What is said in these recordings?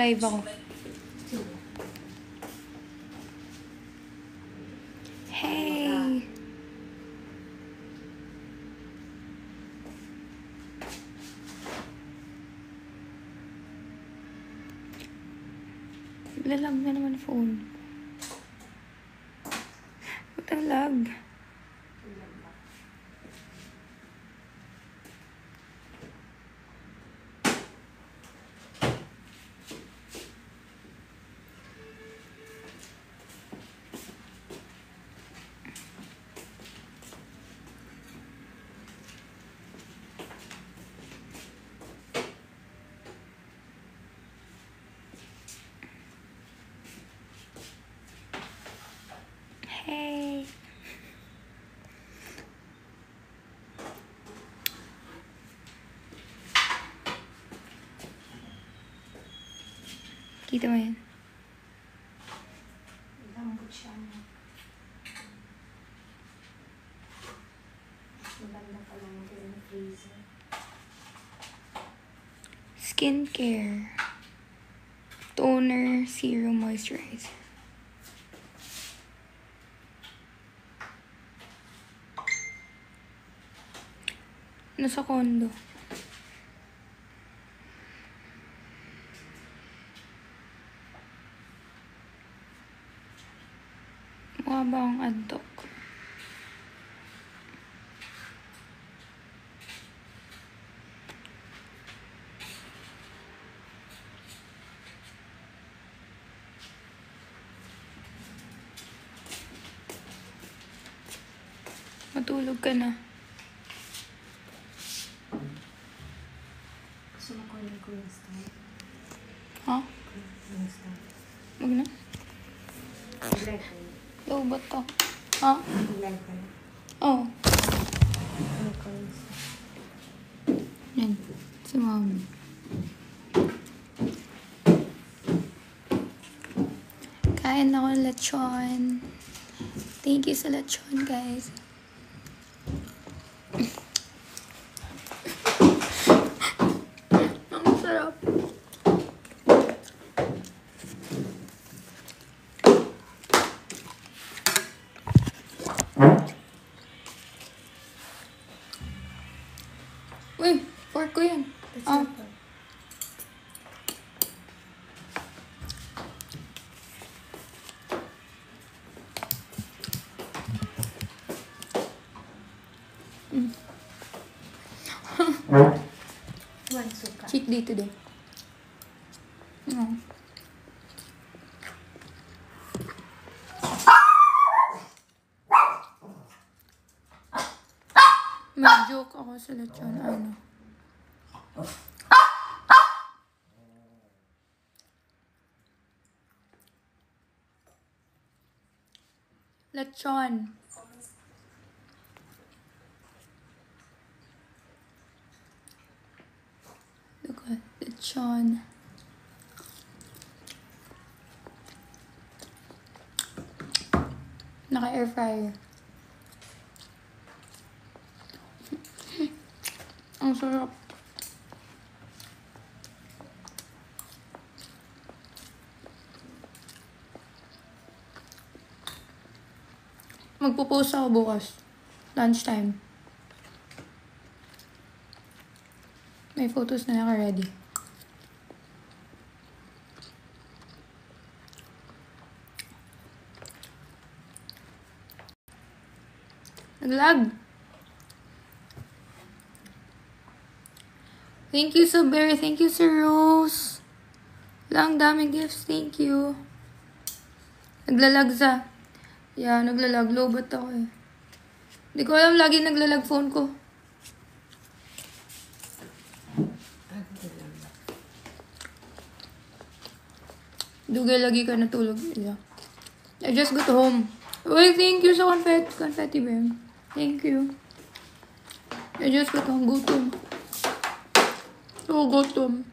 Nag-live ako. Hey! Lalag na naman phone. Ba't ang lag? Hey! Kita mo yan? Lambot siya. Maganda pa lang yung freezer. Skincare. Toner, serum, moisturizer. Nasa condo. Mukha ba akong antok? Matulog ka na. Gusto mo ko yung Queen Star? Ha? Queen Star. Wag na. Like ko. Low ba to? Ha? Like ko. Oh. Ano Queen Star? Yan. Si Mami. Kain ako ng lechon. Thank you sa lechon, guys. Ang sarap. Uy, pork ko yan. That's Ah. it. One suka. Cheat day today. Oh. May joke ako sa lechon. Ano? Lechon. Look at lechon. Naka-air fryer. Ang sarap. Magpo-post ako bukas. Lunchtime. May photos na naka-ready. Naglag. Thank you, Sir Bear. Thank you, Sir Rose. Lang daming gifts. Thank you. Naglalag sa. Yeah, naglalag. Lobot ako eh. Hindi ko alam, lagi naglalag phone ko. Dugay lagi ka natulog. Yeah. I just got home. Uy, thank you sa confetti bear. Thank you. I just got home. Gutom. So gutom.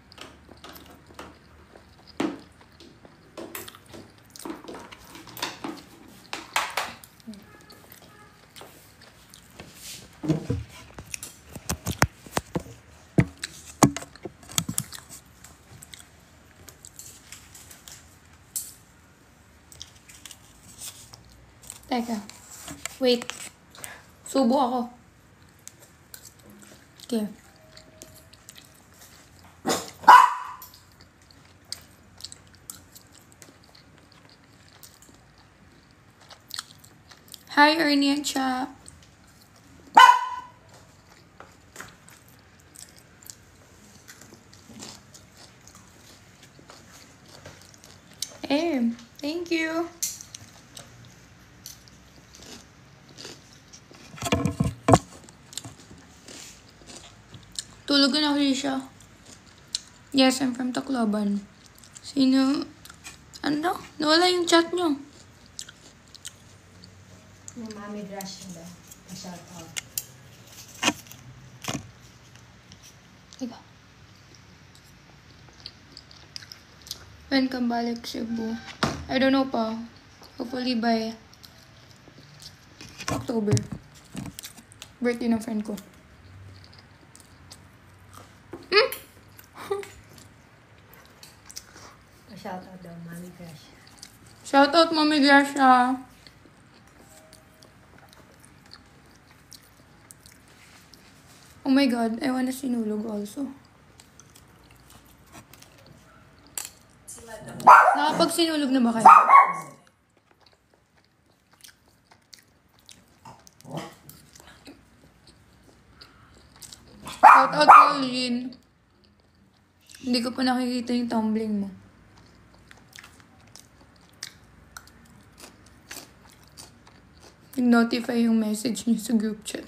Teka. Wait. Subo ako. Okay. Hi, Ernie and Cha. Hey, thank you. Tulog na ako siya. Yes, I'm from Tacloban. Sino? Ano? Nawala yung chat nyo. Yung Mami Gracia daw. Pa-shout out. Teka. When ka balik Cebu? I don't know pa. Hopefully by October. Birthday ng friend ko. Pa-shout out daw, Mami Gracia. Shout out, Mami Gracia. Oh my God, I wanna sinulog also. Nakapag-sinulog na ba kayo? Shout out, Pauline. Hindi ko pa nakikita yung tumbling mo. Notify yung message niyo sa group chat.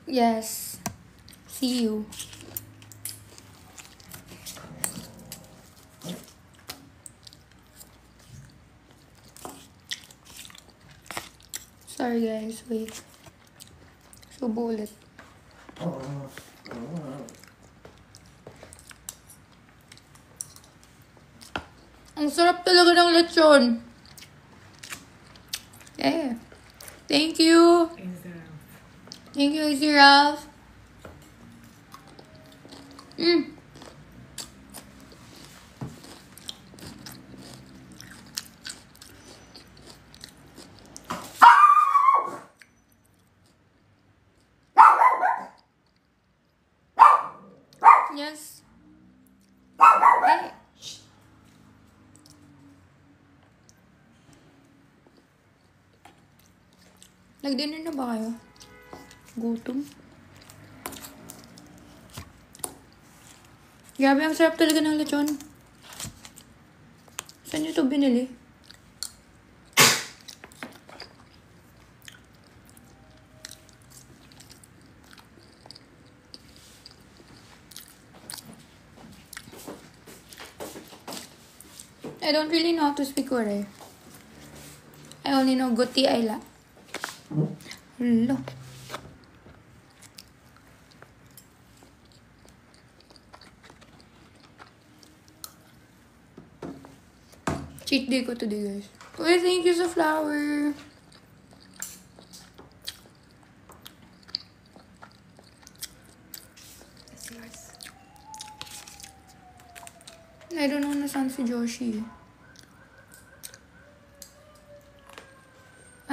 Yes. See you. Sorry guys, wait. Subo ulit. Ang sarap talaga ng lechon. Eh. Thank you. Thank you, Easy Ralph. Yes. Hey. Nag-dinner na ba kayo? Gutom. Grabe, ang sarap talaga ng lechon. Saan nyo ito binili? I don't really know how to speak Korean. I only know Guti Ayla. Hello. Cheat day ko today, guys. Uy, thank you sa flower. I don't know nasaan si Joshi.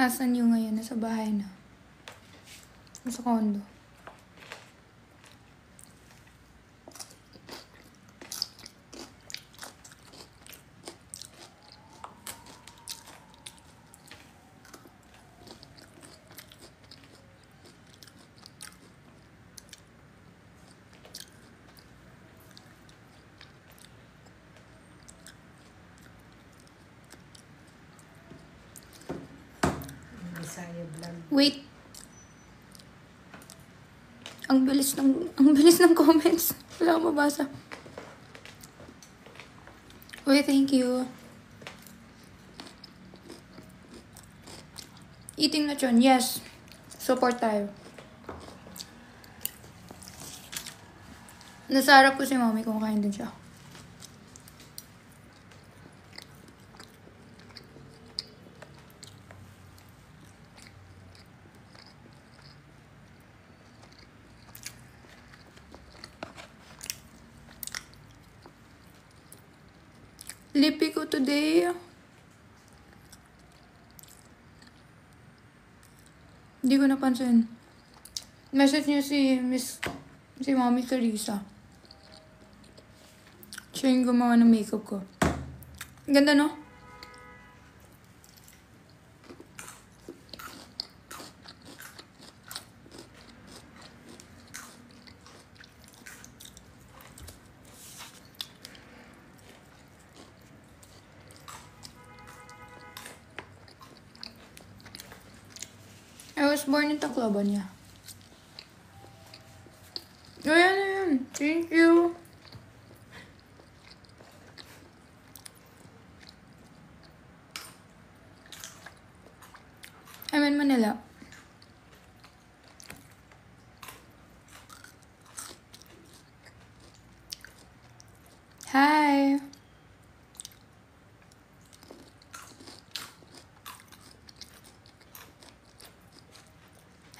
Asan yung ngayon? Nasa bahay na. Nasa condo. Bisaya vlog. Wait. Ang bilis ng comments. Wala akong mabasa. Uy, thank you. Eating lechon, yes. Support tayo. Nasa harap ko si mommy, kumakain din siya. Lippy ko today. Hindi ko napansin. Message niya si Mommy Teresa. Siya yung gumawa ng makeup ko. Ganda, no? I was born in Tacloban, yeah. Oh, yan. Thank you. I'm in Manila. Hi.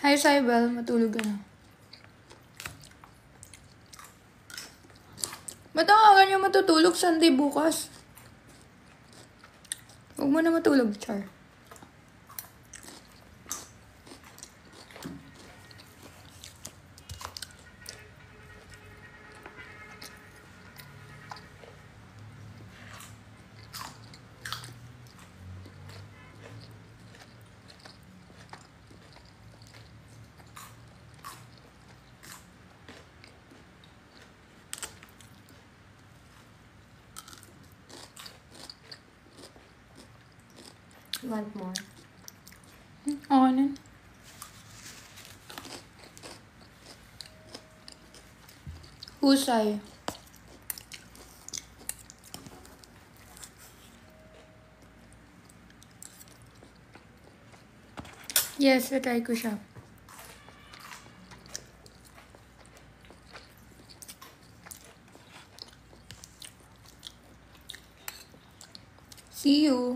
Hi, Saibel. Matulog ka na. Ba't ang aga niyo matutulog Sunday bukas? Huwag mo na matulog, Char. Want more? Okay na. Husay. Yes, natry ko siya. See you.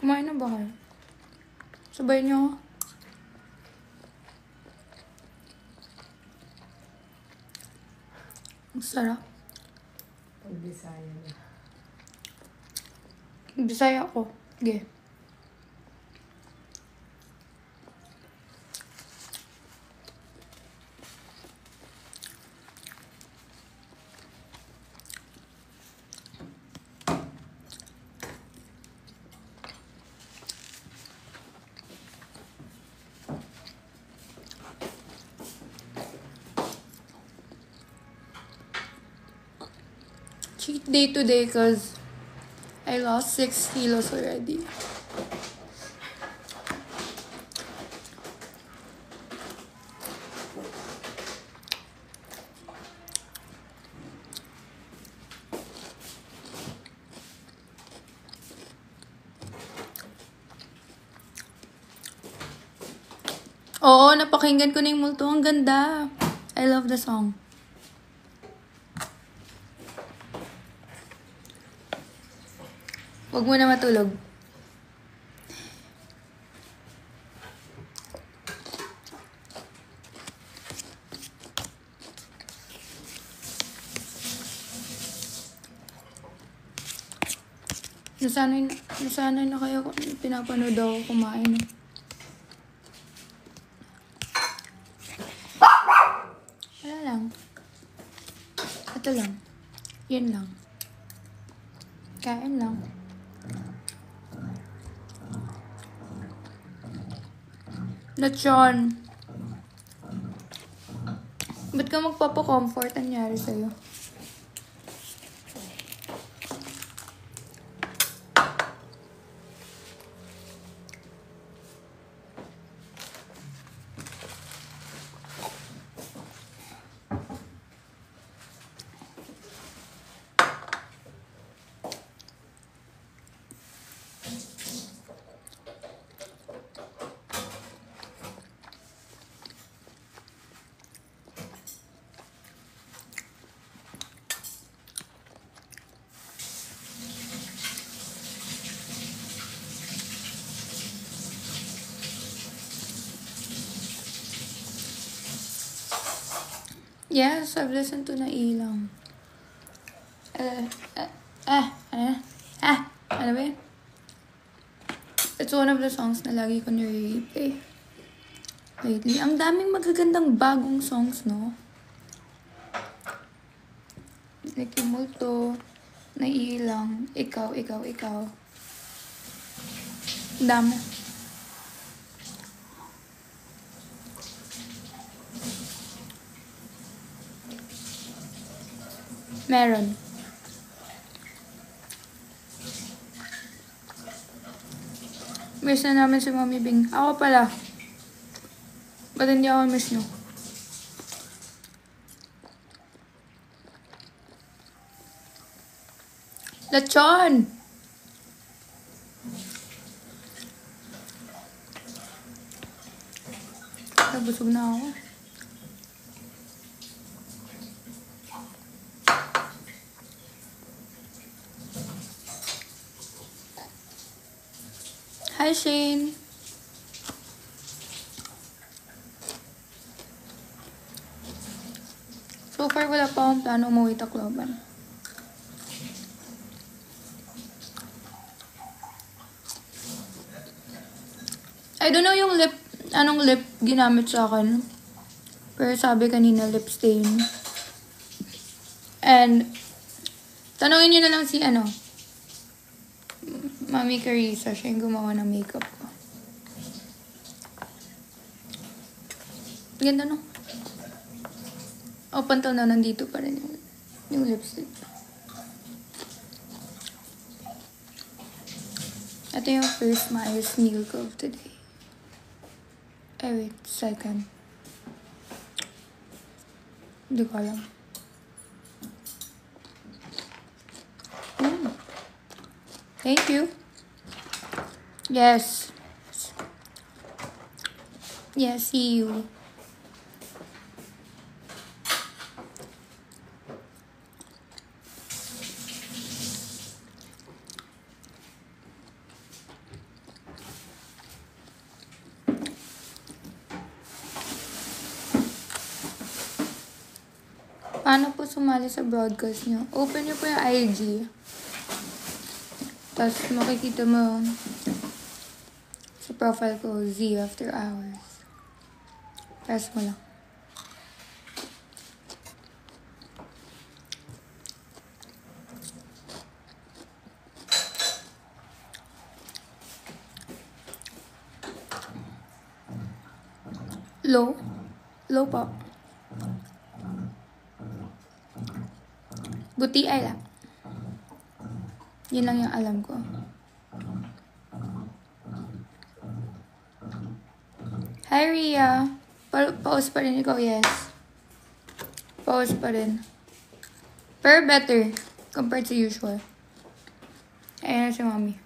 Kumain na ba kayo? Sabay niyo ako. Ang sarap. Pag-Bisaya na. Bisaya ako. Sige. Cheat day today because I lost 6 kilos already. Oo, napakinggan ko na yung multo. Ang ganda. I love the song. Huwag mo na matulog. Nasanay na kayo kung pinapanood ako kumain. Wala lang. Ito lang. Yan lang. Kain lang. Lechon. Ba't ka magpapa-comfort? Ang nangyari sa'yo? Yes, I've listened to Nailang. Ano ba yun? It's one of the songs na lagi ko nire-replay lately. Ang daming magagandang bagong songs, no? Like yung Multo, Nailang, Ikaw. Ang dami. Meron. Miss na namin si Mommy Bing. Ako pala. Ba't hindi ako miss nyo? Lechon! Busog na ako. Hi, Shane. So far, wala pa akong plano umuwi Tacloban. I don't know yung anong lip ginamit sa akin. Pero sabi kanina, lip stain. And, tanongin nyo na lang si Mami Carissa, siya yung gumawa ng makeup ko. Ganda, no? Up until na nandito pa rin yung lipstick. Ito yung first Myers meal ko of today. Wait, second. Hindi ko alam. Thank you. Yes. Yes, see you. Paano po sumali sa broadcast nyo? Open nyo po yung IG. Tapos makikita mo sa profile ko, Z After Hours. Press mo lang. Low? Low pa. Buti ay lang. Yun lang yung alam ko. Hi, Rhea. Pause pa rin ikaw, yes. Pause pa rin. Pero better compared to usual. Ayan na si Mommy.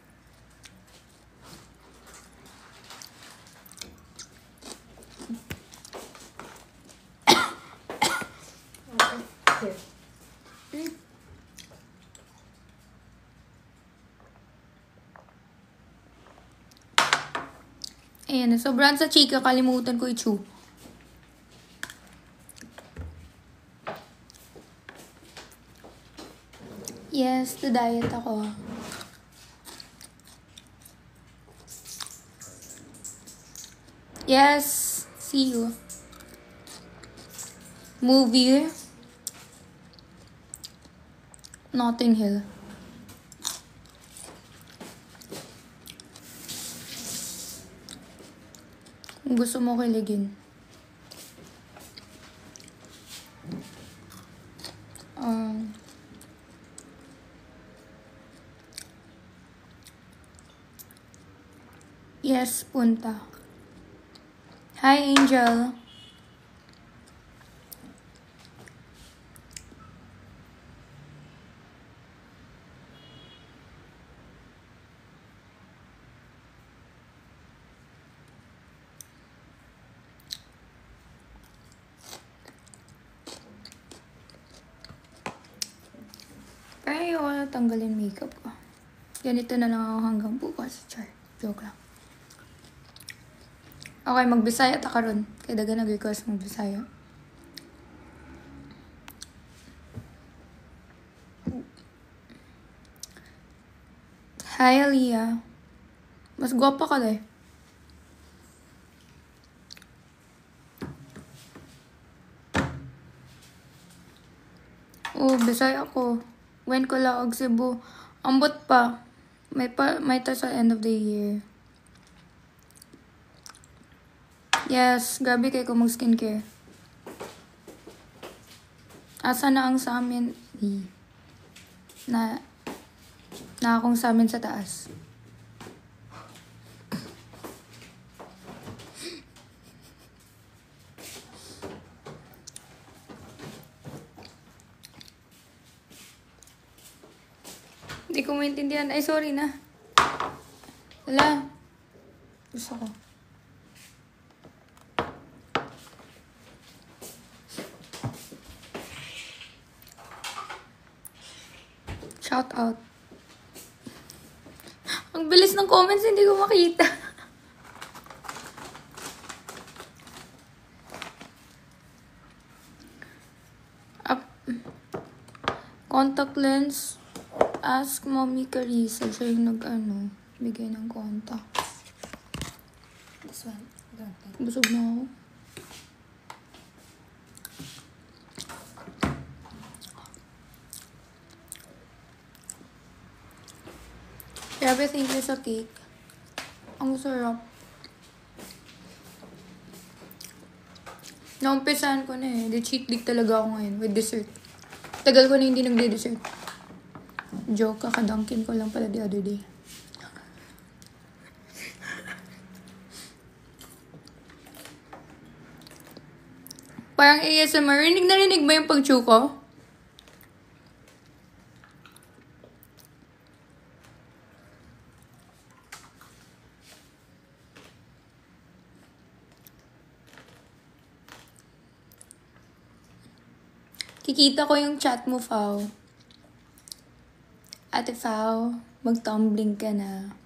Ayan, sobrang sa chika, kalimutan ko i-chew. Yes, to diet ako. Yes, see you. Movie. Notting Hill. Kung gusto mo kiligin. Yes, punta. Hi, Angel. Pero ayoko na tanggalin makeup ko. Ganito na lang ako hanggang bukas. Char. Joke lang. Okay, magbisaya ta karon. Kaya daga nag-request magbisaya. Hi, Aliyah. Mas gwapa ka eh. Oh, Bisay ako. When ko laog Cebu. Ambot pa. May ta sa end of the year. Yes, grabe kayo kung mag-skincare. Asa na ang sa amin? Na akong sa amin sa taas. Hindi ko maintindihan. Ay, sorry na. Wala. Gusto ko. Shout out. Ang bilis ng comments, hindi ko makita. Contact lens. Ask Mommy Carissa. Siya yung bigay ng contact. This one. Don't take. Busog na ako. Grabe, thank you sa cake. Ang sarap. Naumpisahan ko na eh. The cheat week talaga ako ngayon with dessert. Tagal ko na hindi nagde-dessert. Joke, kakadangkin ko lang pala the other day. Parang ASMR. Rinig ba yung pag-chew ko? Kikita ko yung chat mo, Fao. Ate Fao, mag-tumbling ka na.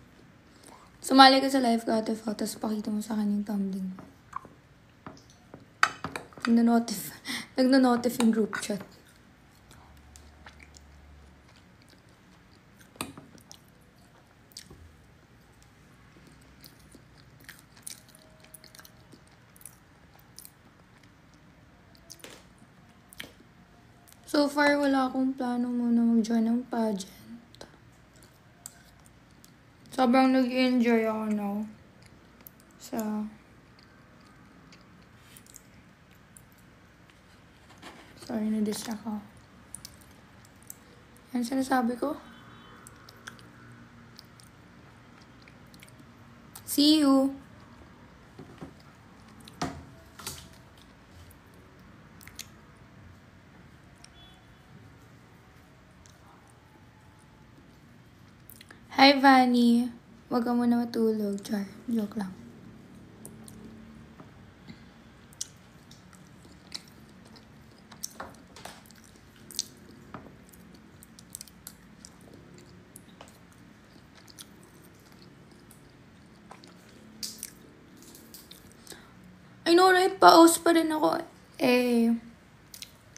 Sumali ka sa live ko, Ate Fao, tapos pakita mo sa akin yung tumbling. Nagno-notif yung group chat. So far, wala akong plano muna mag-join ng pageant. Sobrang nag-enjoy ako now. Sorry, na-distract ako. Yan sinasabi ko. See you! Hi, Vanny. Huwag ka muna matulog. Char. Joke lang. I know, right? Paus pa rin ako.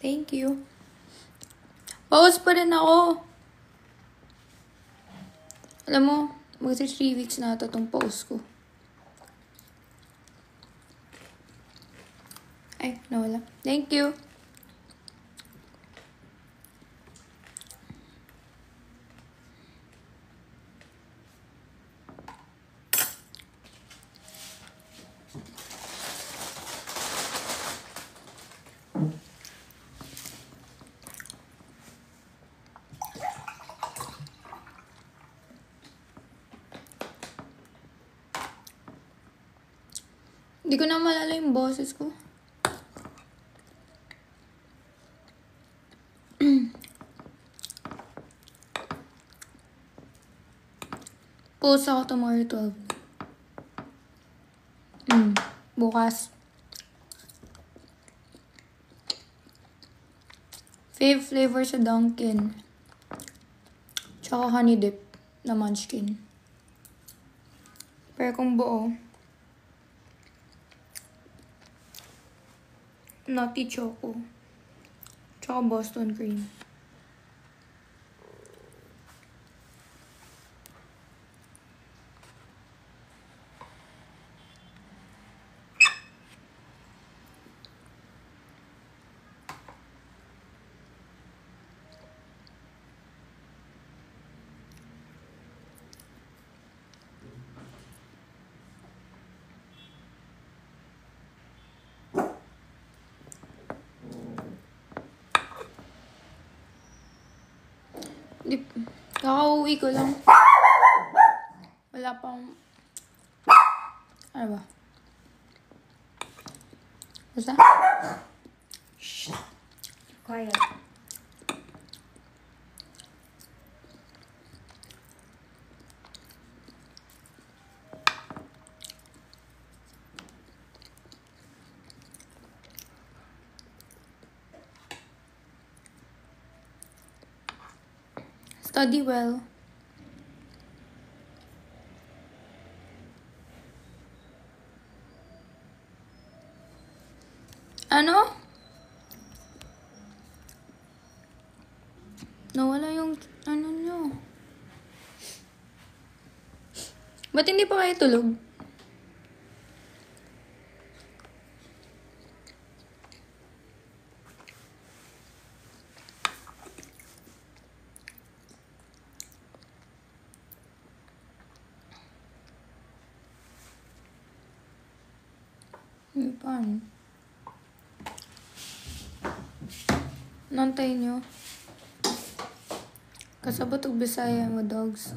Thank you. Paus pa rin ako. Alam mo, magsi 3 weeks na ito itong pause ko. Ay, nawala. Thank you. Hindi ko na malala yung boses ko. Post ako tomorrow 12. Bukas. Fave flavor sa Dunkin. Tsaka honey dip na Munchkin. Pero kung buo, Nutty Choco. Tsaka Boston Cream. Kakauwi ko lang. Wala pang... Ano ba? Basta? Quiet. Study well. Ano? Nawala yung ano nyo. Ba't hindi pa kayo tulog? Paano? Nantay nyo. Kasabot og Bisaya mo, dogs.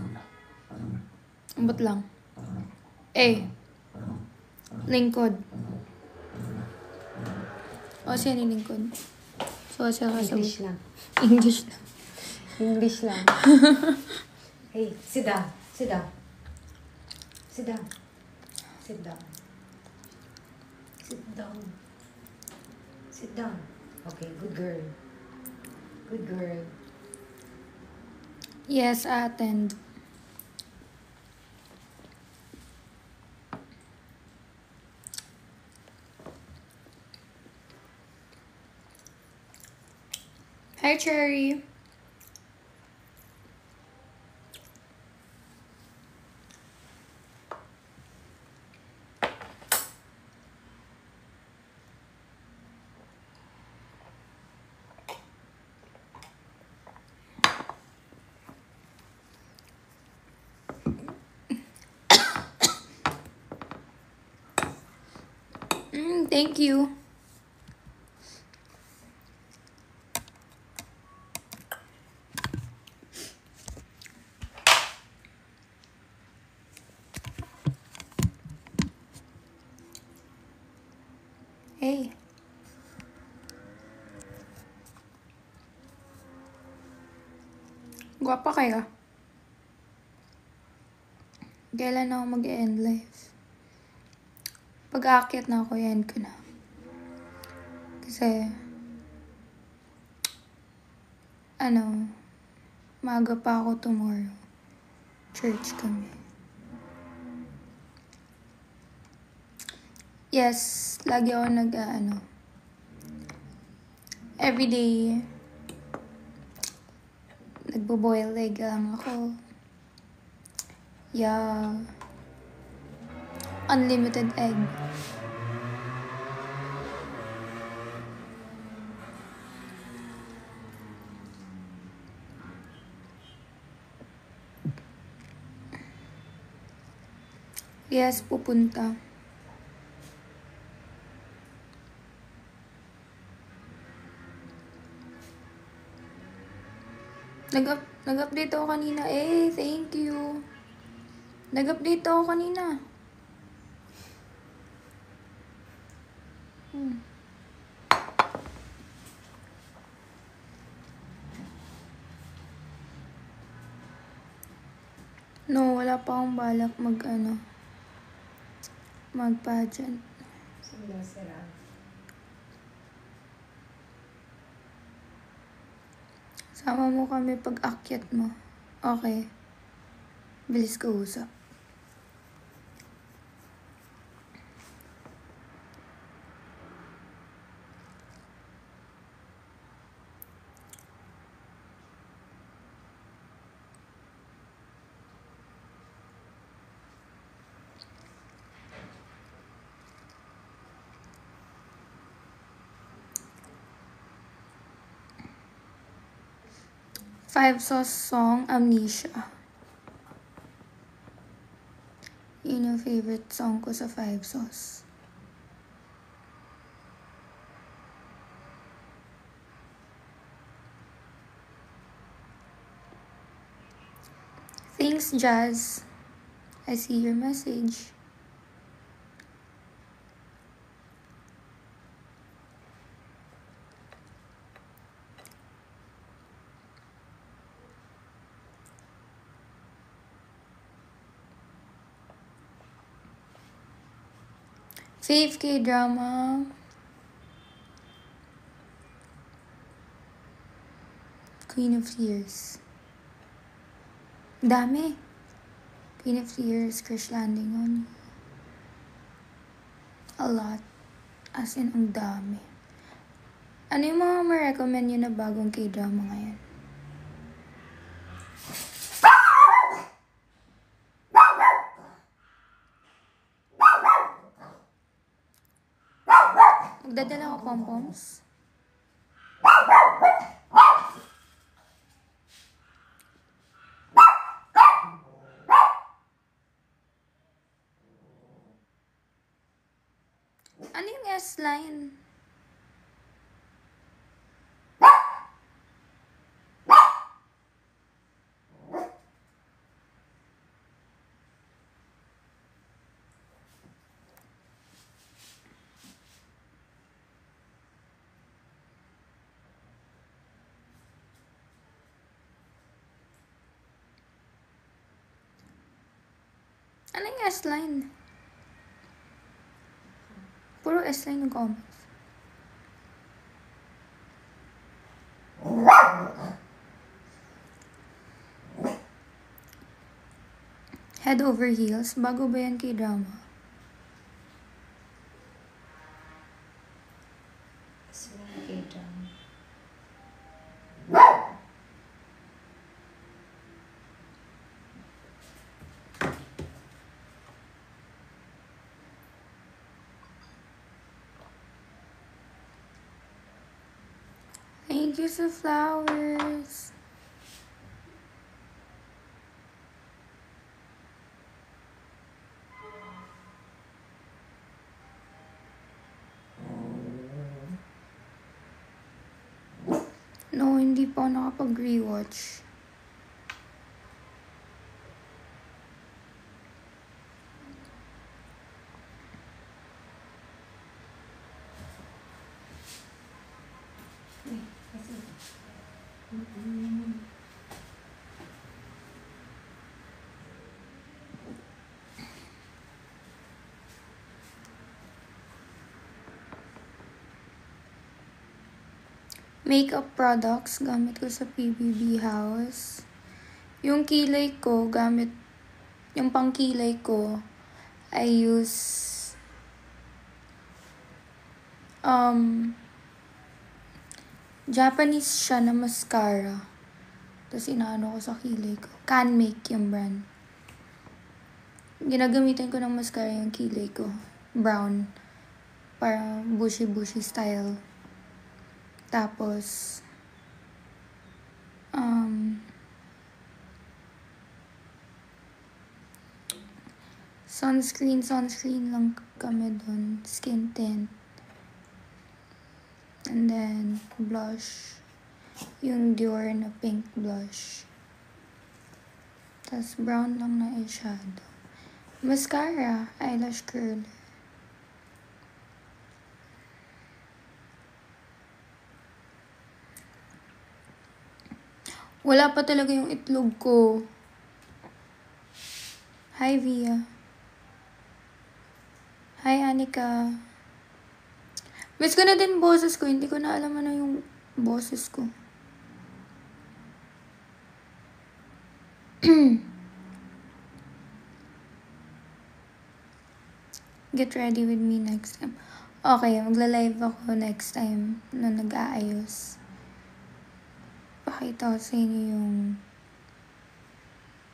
Ambot lang. Lingkod. O siya ni lingkod. So siya kasabot. English lang. English lang. English lang. Hey, sit down. Sit down. Sit down. Sit down. Sit down. Sit down. Okay, good girl. Good girl. Yes, I attend. Hi, Cherry. Thank you. Hey. Guwapa kayo. Kailan ako mag-end live? Pag-aakyat na ako, end ko na. Kasi, maaga pa ako tomorrow. Church kami. Yes, lagi ako everyday, nagbo-boil egg lang ako. Yeah. Unlimited egg. Yes, pupunta. Nag-update ako kanina. Thank you. Nag-update ako kanina. No, wala pa akong balak mag-pageant. Sama mo kami pag akyat mo. Okay. Bilis ko usap. Five Sauce song, Amnesia. Yun yung favorite song ko sa Five Sauce. Thanks, Jazz. I see your message. Fave K-drama. Queen of Tears. Dami. Queen of Tears, Crash Landing on You. A lot. As in, ang dami. Ano yung mga ma-recommend nyo na bagong K-drama ngayon? Magdadala ko pom-poms. Ano yung S-line? Ano yung S-line? Puro S-line yung comments. Head Over Heels. Bago ba yan K-drama? Thank you sa flowers. No, hindi pa ako nakapag-rewatch. Makeup products, gamit ko sa PBB House. Yung kilay ko, yung pangkilay ko, I use, Japanese siya na mascara. Tapos inaano ko sa kilay ko. Can Make yung brand. Ginagamitan ko ng mascara yung kilay ko. Brown. Para bushy-bushy style. Tapos, sunscreen lang kami dun. Skin tint. And then, blush. Yung Dior na pink blush. Tapos, brown lang na eyeshadow. Mascara. Eyelash curler. Wala pa talaga yung itlog ko. Hi, Via. Hi, Anika. Miss ko na din boses ko. Hindi ko na alam ano yung boses ko. Get ready with me next time. Okay, magla-live ako next time na nag-aayos. Pakita ko sa inyo yung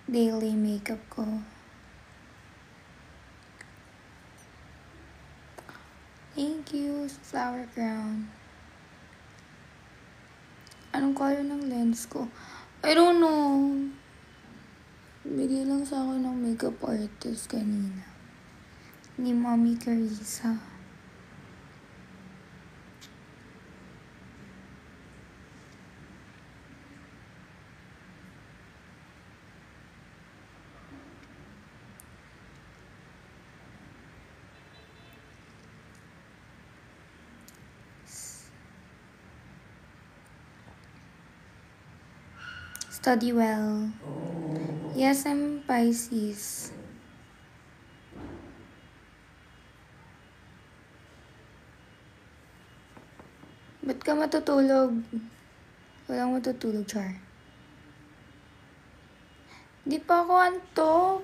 daily makeup ko. Thank you sa flower crown. Anong color ng lens ko? I don't know. Bigay lang sa akin ng makeup artist kanina. Ni Mommy Carissa. Study well. Yes, I'm Pisces. Ba't ka matutulog? Walang matutulog, Char. Di pa ako antok.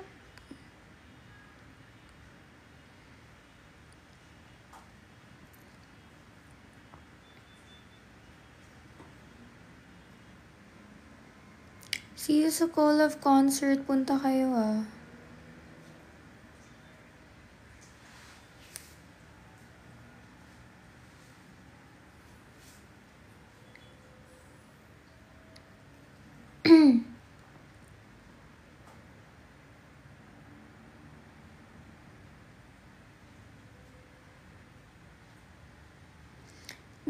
See you sa Call of Concert. Punta kayo ah.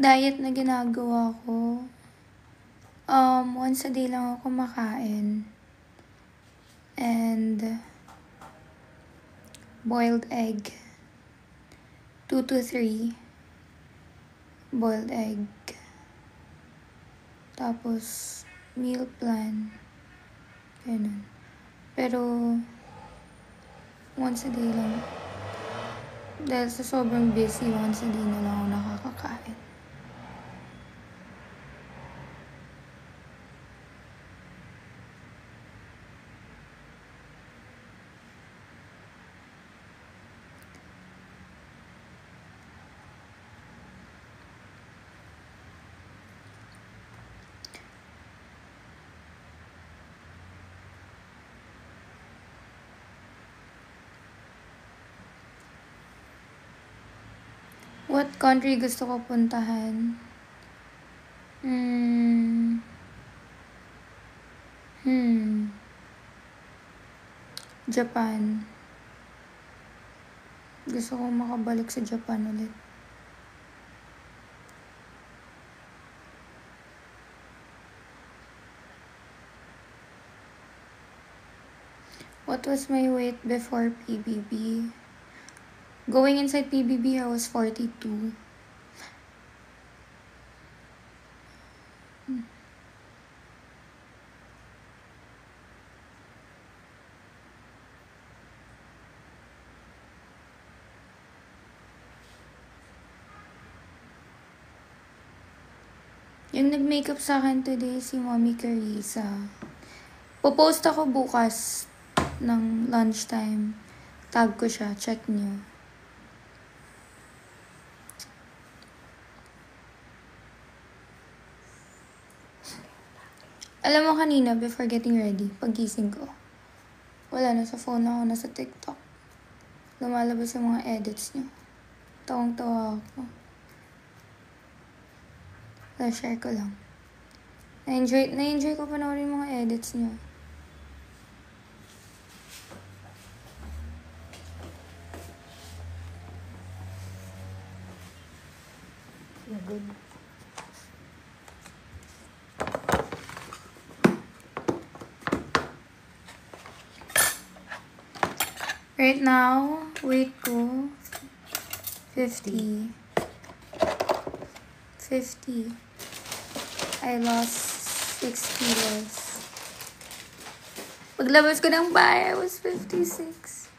Diet na ginagawa ko. Once a day lang ako kumakain. And boiled egg. 2 to 3 boiled egg. Tapos meal plan. Ganun. Pero once a day lang. Dahil sa sobrang busy, once a day na lang ako nakakakain. What country gusto ko puntahan? Japan. Gusto ko makabalik sa Japan ulit. What was my weight before PBB? Going inside PBB, I was 42. Yung nag-makeup sa akin today, si Mommy Carissa. Popost ako bukas ng lunchtime. Tag ko siya, check nyo. Alam mo kanina, before getting ready, paggising ko, wala na, sa phone ako, nasa TikTok. Lumalabas yung mga edits nyo. Tawang-tawa ako. Share ko lang. Na-enjoy ko panoorin yung mga edits nyo. Good. Right now, weight ko, 50. I lost 6 kilos. Paglabas ko ng bahay, I was 56.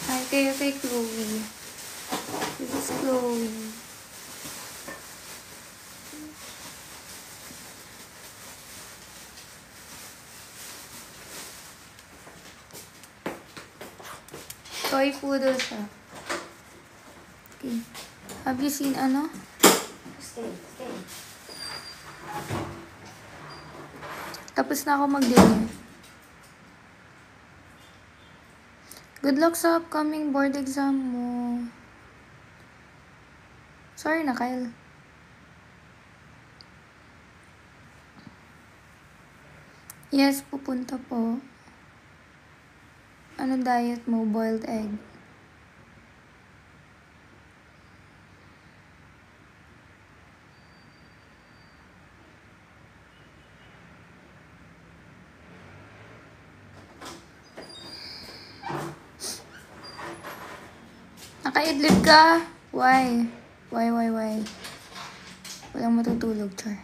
Hi kayo kay Chloe. This is Chloe. Toy poodle siya. Okay. Have you seen ano? Stay. Tapos na ako mag-dinner. Good luck sa upcoming board exam mo. Sorry na, Kyle. Yes, pupunta po. Ano diet mo? Boiled egg. idlip ka? Why? Why? Walang matutulog, Char.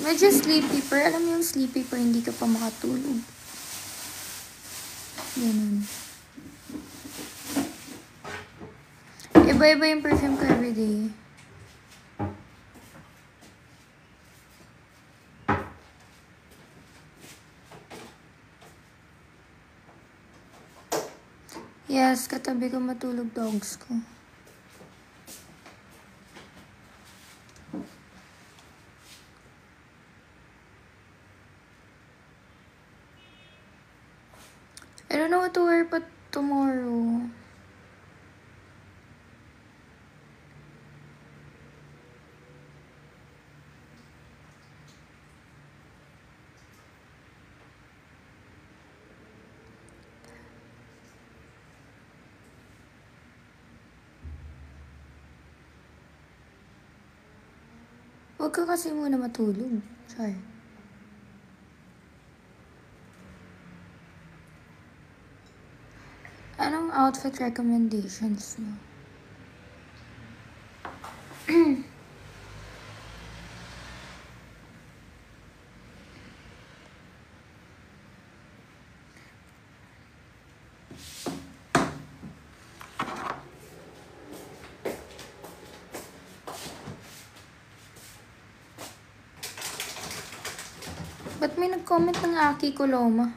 Medyo sleepy, pero alam mo yung sleepy pero hindi ka pa makatulog. Ganun. Iba-iba yung perfume ko everyday. Yes, katabi ko matulog dogs ko. I don't know what to wear but tomorrow. Huwag ka kasi muna matulog. Char. Anong outfit recommendations mo? Ba't may nag-comment ng Aki Coloma?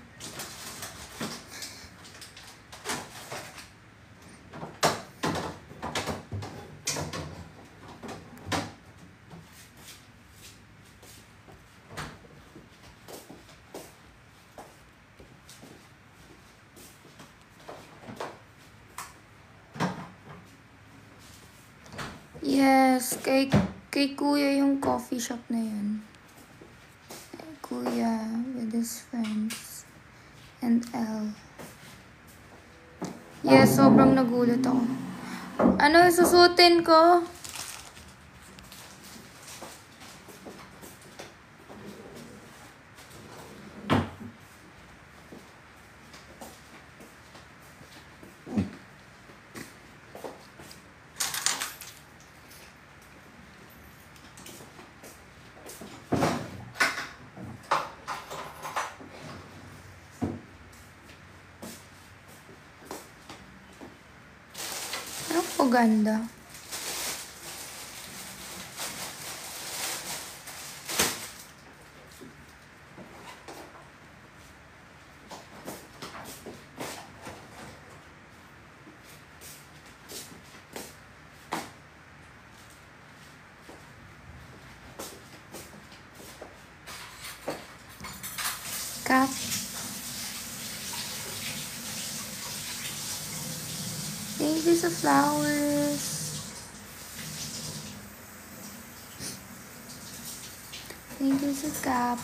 Yes, kay Kuya yung coffee shop na yun. Kuya with his friends and Elle. Yes, sobrang nagulat ako. Ano susutin ko? Ganda. Cap. Thank you sa flowers. Thank you sa cap.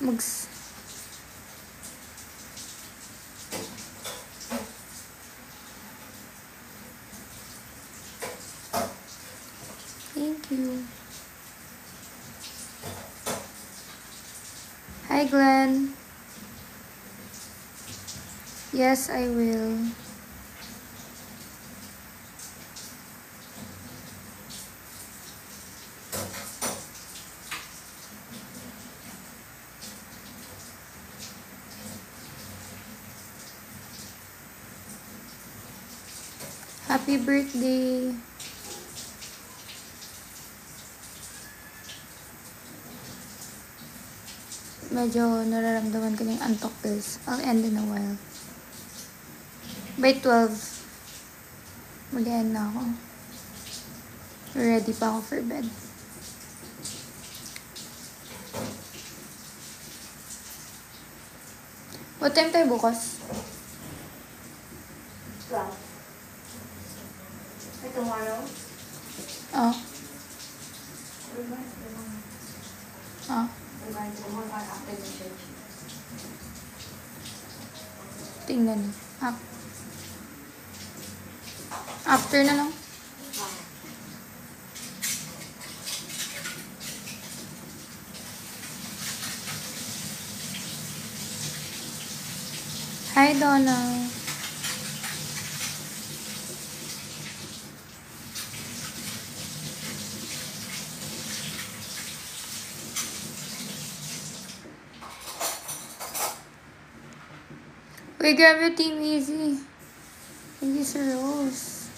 Mugs. Thank you. Hi, Glenn. Yes, I will. Happy birthday. Medyo nararamdaman ko na yung antok pills. I'll end in a while. By 12, mag-end na ako. Ready pa ako for bed. What time tayo bukas? 12. Ay, tomorrow? Ah. We're going to tomorrow. Ah. We're going to tomorrow after the church. Tingnan. After na lang. Hi, Donna. Uy, grab your Team Easy. Thank you, Sir Rose.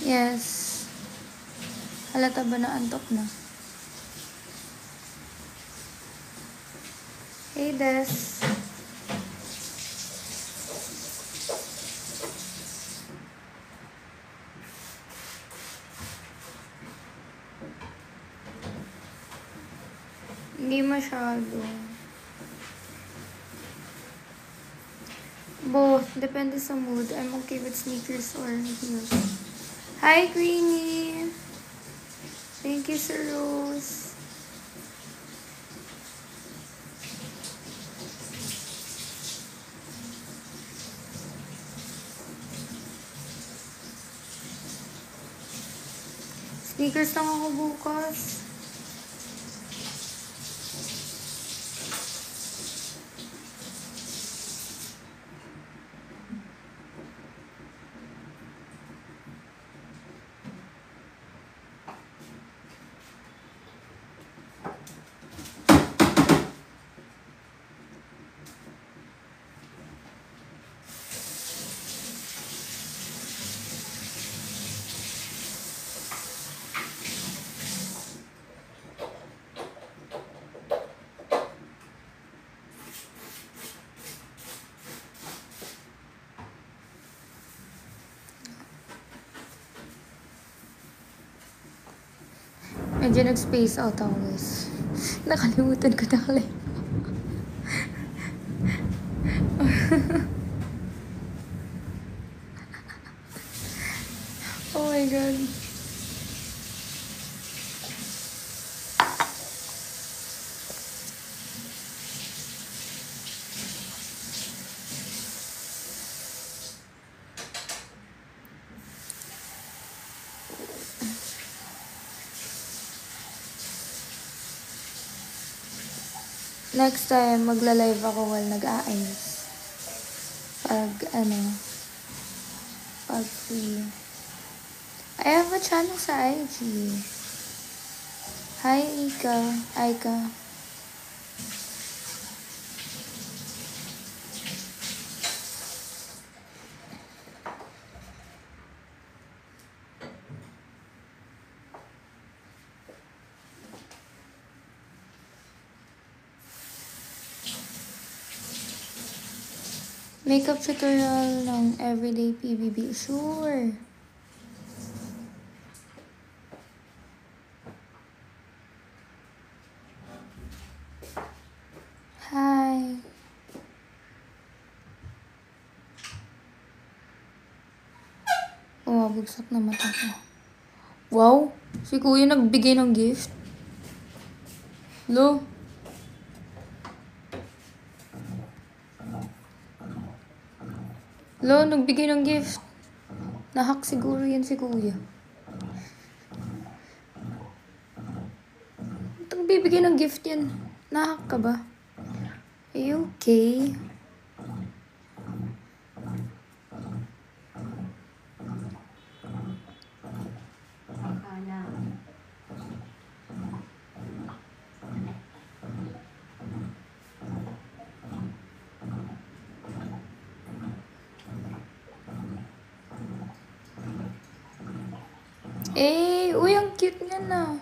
Yes. Halata ba na antok na? Hey, Des. Hindi masyado. Both. Depende sa mood. I'm okay with sneakers or heels. Hi, Greenie. Thank you, Sir Rose. Sneakers lang ako bukas. Medyo nag-space out ako, guys. Nakalimutan ko na kali. Oh my God. Next time, magla-live ako while nag-aayos. Pag free. I have a channel sa IG. Hi, Aika. Makeup tutorial ng Everyday PBB. Sure. Hi. Bumabagsak na mata ko. Wow! Si Kuya nagbigay ng gift. Lo. Lo, nagbigay ng gift. Nahack siguro yan si Kuya. Itong bibigay ng gift yan. Nahack ka ba? Are you okay? Uy, ang cute niya na.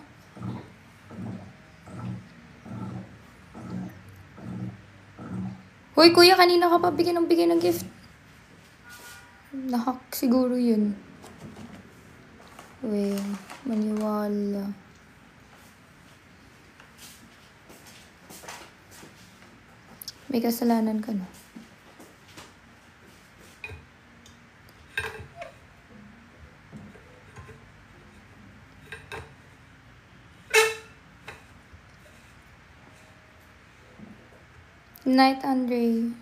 Hoy, kuya, kanina ka pa bigyan ng gift. Nahak siguro yun. Well, maniwala. May kasalanan ka na. Night, Andre.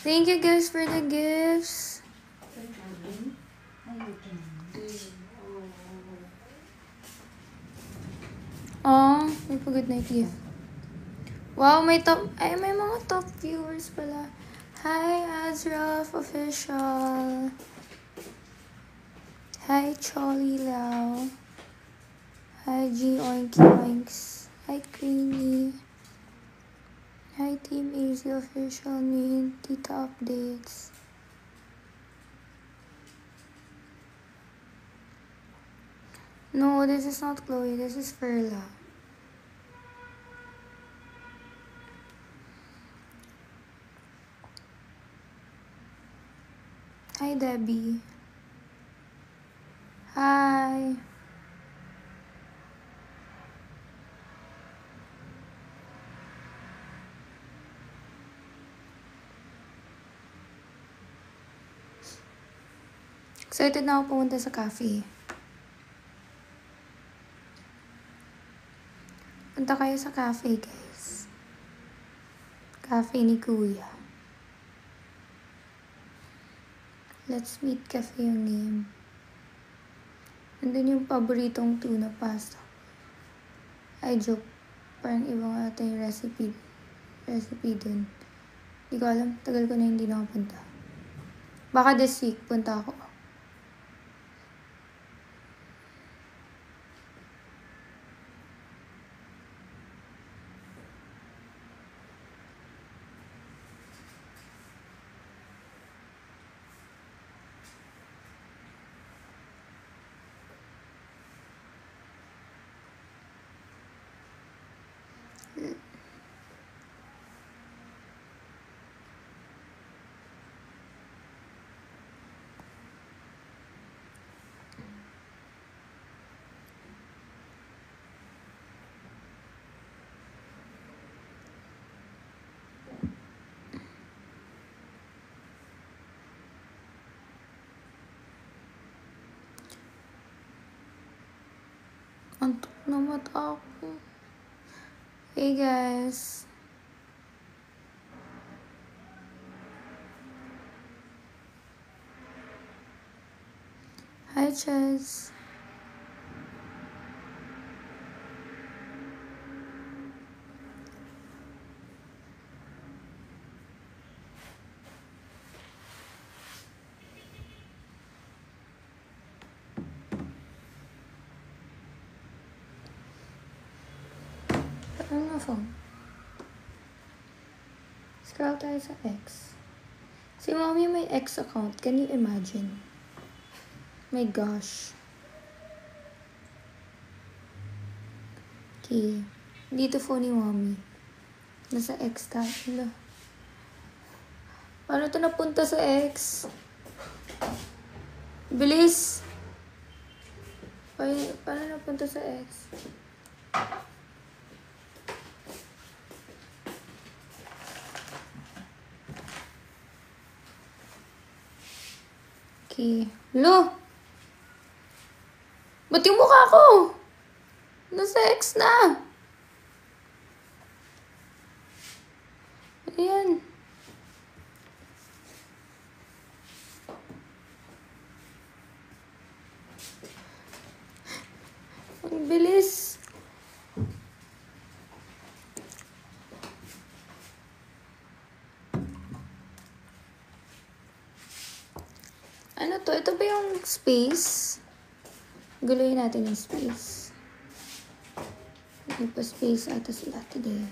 Thank you guys for the gifts. Oh, may good night gift. Wow, may mga top viewers pala. Hi, Azraf Official. Hi, Cholly Lau. Hi, G Oinky Oinks. Hi, Queenie. Hi, Team Easy Official. Me, Tita Updates. No, this is not Chloe. This is Perla. Hi, Debbie. Hi. Excited na ako pumunta sa cafe. Punta kayo sa cafe, guys. Cafe ni Kuya. Let's Meet Cafe yung name. Nandun yung paboritong tuna pasta. Ay, joke. Parang ibang ata yung recipe dun. Hindi ko alam. Tagal ko na hindi nakapunta. Baka this week punta ako. Antok na mata ako. Hey guys. Hi Chaz. Ano na phone? Scroll tayo sa X. Si mommy may X account. Can you imagine? My gosh. Okay. Dito phone ni mommy. Nasa X tayo. Paano ito napunta sa X? Bilis! Paano napunta sa X? Okay. Lo! Ba't yung mukha ko? Nasa X na. Ayan. Ang bilis. Ano to? Ito ba yung space? Guluhin natin yung space. Hindi pa space ata sila today.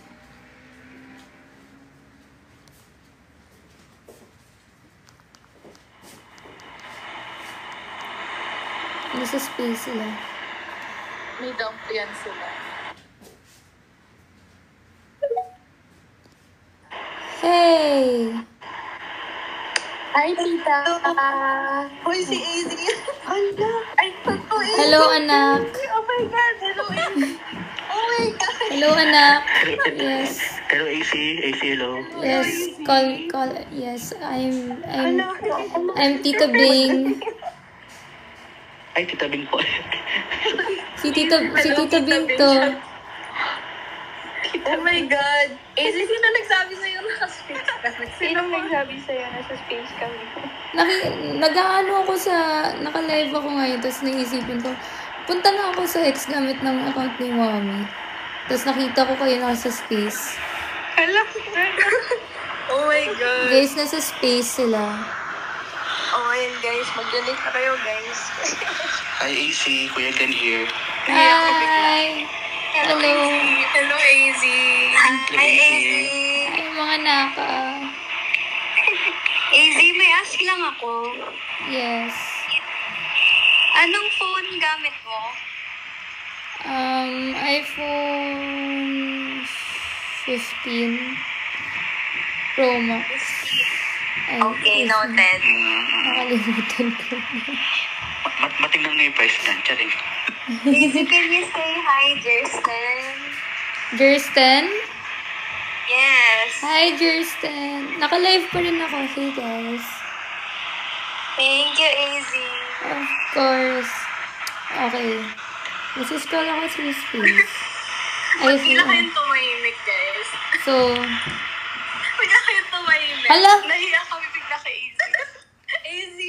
Nasa space sila. May dump yan sila. Hey! Hi, tita! Hoy, si AZ. Ano? Ay, totoo AZ. Hello, anak. Oh my God. Hello, AZ. Oh my God. Hello, anak. Yes. Hello, AC. AC, hello. Yes. Call. Yes, I'm Tita Bing. Ay, Tita Bing po. Si Tita Bing to. Oh my God. AZ, sino nagsabi sa'yo na space kami? Sino nagsabi sa'yo nasa space kami? Nag-ano ako naka-live ako ngayon, tapos naisipan ko, punta na ako sa X gamit ng account ni Mommy. Tapos nakita ko kayo nasa space. Hello. Oh my God. Guys, nasa space sila. Oh, ayan guys. Mag-donate na kayo, guys. Hi, AC. Kuya Glenn here. Hi! Hello! Hello, AZ. Hi, AZ. Ay, mga naka. AZ, may ask lang ako. Yes. Anong phone gamit mo? iPhone 15 Pro Max. Ay, Okay, noted. Nakalimutan ko. Matingnan na yung price na. Charing. AZ, can you say hi, Jersten? Jersten? Yes. Hi, Jersten. Naka-live pa rin ako. Hey, guys. Thank you, AZ. Of course. Okay. Nasi-scroll ako sa space. Ay, Bigla kayong tumahimik, guys. so, Bigla kayong tumahimik. Hala! Nahiya kami bigla kay AZ. AZ!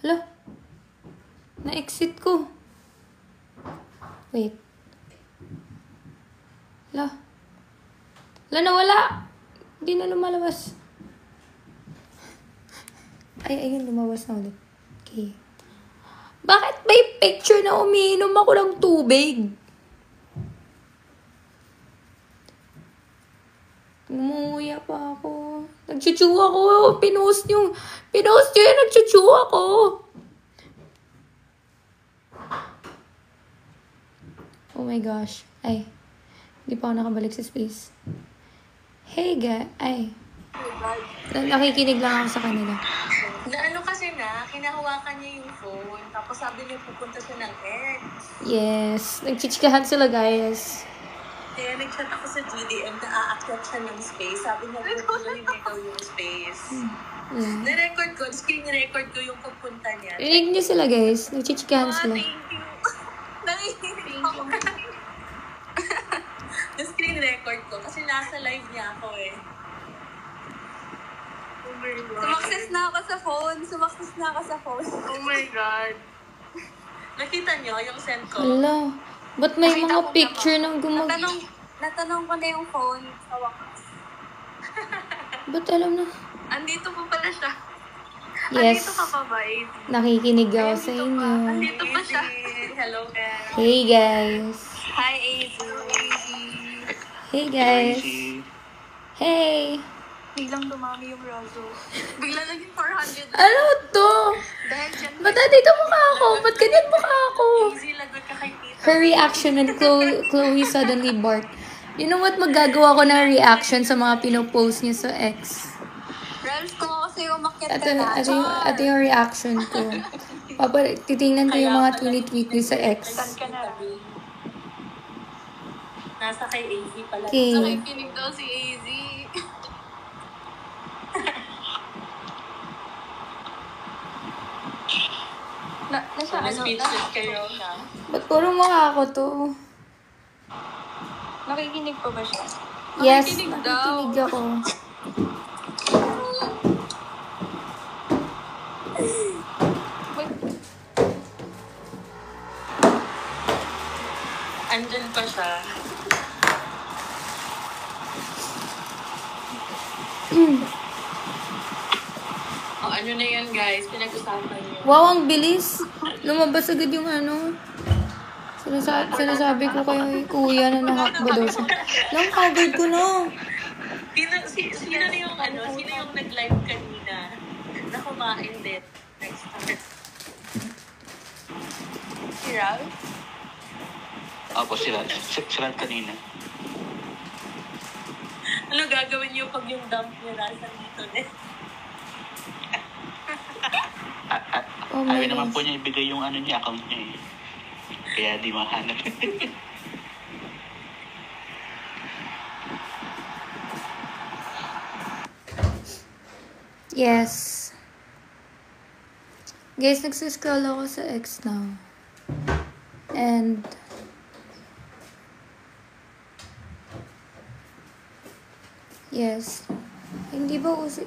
hala. Na-exit ko. Wait. Hala. Hala, nawala. Hindi na lumalabas. Ay, ayun, lumabas na ulit. Okay. Bakit may picture na umiinom ako ng tubig? Umuya pa ako. Nagchuchu ako. Pinost nyo yun. Nagchuchu ako. Oh my gosh. Ay. Hindi pa ako nakabalik sa space. Hey, ay. Nakikinig lang ako sa kanila. Na ano kasi kinahawakan niya yung phone, tapos sabi niya pupunta siya ng X. Yes. Nagchichikahan sila, guys. Kaya nag-chat ako sa GDM na aakyat siya ng space. Sabi niya, pupuntahin niya daw yung space. Yeah. Na-record ko, screen record ko yung pupunta niya. Rinig niyo sila, guys. Nagchichikahan sila. Thank you. Nangihinig ako. Na-screen record ko kasi nasa live niya ako eh. Oh my God. Sumakses na ako sa phone. Oh my God. Nakita niyo yung send ko? Hala. Ba't may Nakita mga ko picture naman. ng Natanong ko na yung phone sa wakas. Ba't alam na? Andito po pala siya. Yes. Andito ka pa ba, AZ? Nakikinig ako sa inyo. Andito pa siya. Hello, guys. Hey, guys. Hi, AZ. Hey, guys. AC. Hey. Biglang dumami yung raso. Bigla naging 400. Ano to? Dahil dyan. Ba't dito mukha ako? Ba't ganyan mukha ako? Easy, lagot ka kay Tita. Her reaction and Chloe suddenly barked. You know what? Magagawa ko ng reaction sa mga pinopost niya sa X. Rels ko kasi umakyat ka na. Ito yung reaction ko. Titingnan ko yung mga tweet niya sa X. Saan ka na? Nasa kay AZ pala. Okay. Nakikinig daw si AZ. Nasa ano? Speechless kayo. Ba't puro mukha ako to? Nakikinig pa ba siya? Yes, Nakikinig daw. nakikinig ako. Andyan pa siya. O, ano na yan, guys? Pinag-usapan niyo. Wow, ang bilis. Lumabas agad yung ano. Sinasabi ko kay kuya na nahakba daw siya. Lang, covered ko na. Sino na yung sino yung nag-live kanina na kumain din? Next time. Ralph? Opo, sila kanina. Ano gagawin niyo pag yung dump ni Ralph nandito din? Oh my Ayaw naman gosh. po niya ibigay yung ano niya, account niya eh. Kaya di mahanap. Yes. Guys, nagsiscroll ako sa X now. And yes. Hindi ba kasi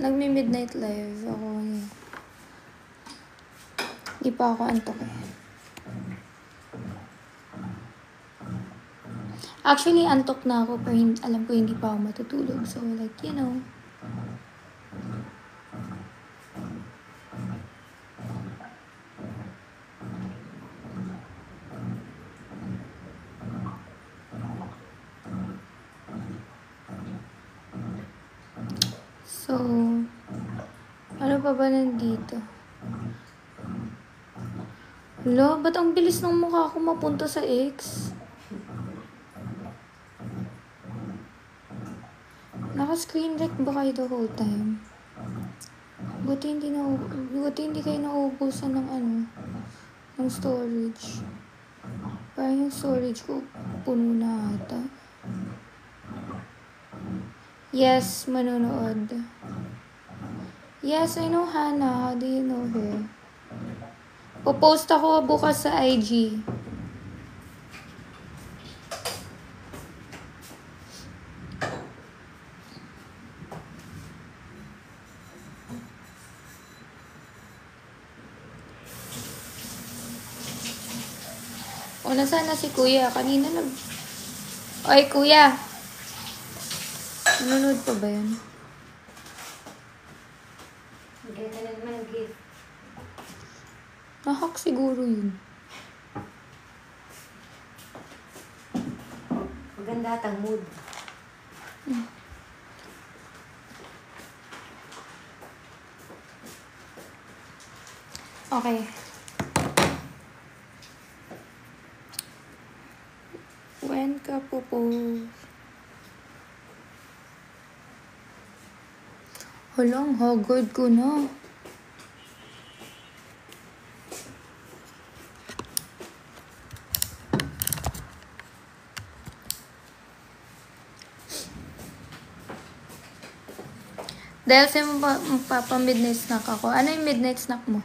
nagmi-midnight live ako niya. Hindi pa ako antok eh. Actually, antok na ako pero alam ko hindi pa ako matutulog. So like, you know. So, ano pa ba nandito? Hala, ba't ang bilis ng mukha ko mapunta sa X? Naka-screen rec ba kayo the whole time? Buti hindi kayo nauubusan ng ng storage. Parang yung storage ko puno na ata. Yes, manonood. Yes, I know Hannah. How do you know her? Popost ako bukas sa IG. O, nasaan na si Kuya? Kanina Oy, Kuya! Nanonood pa ba yun? Hindi ka na naman nag-gift. Nahak siguro yun. Maganda at ang mood. Okay. When ka popost? Halang, haggard ko na. Dahil sa magpapa-midnight snack ako. Ano yung midnight snack mo?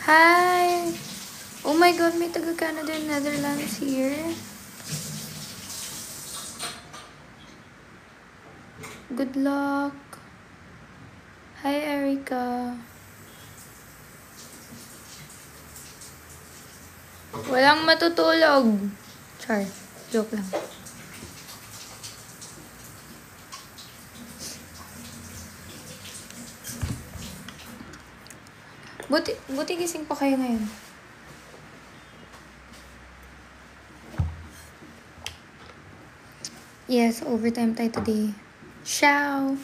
Hi! Oh my God, may taga-Canada and Netherlands here. Good luck. Hi, Erica. Walang matutulog. Char, joke lang. Buti gising pa kayo ngayon. Yes, overtime tayo today. Ciao!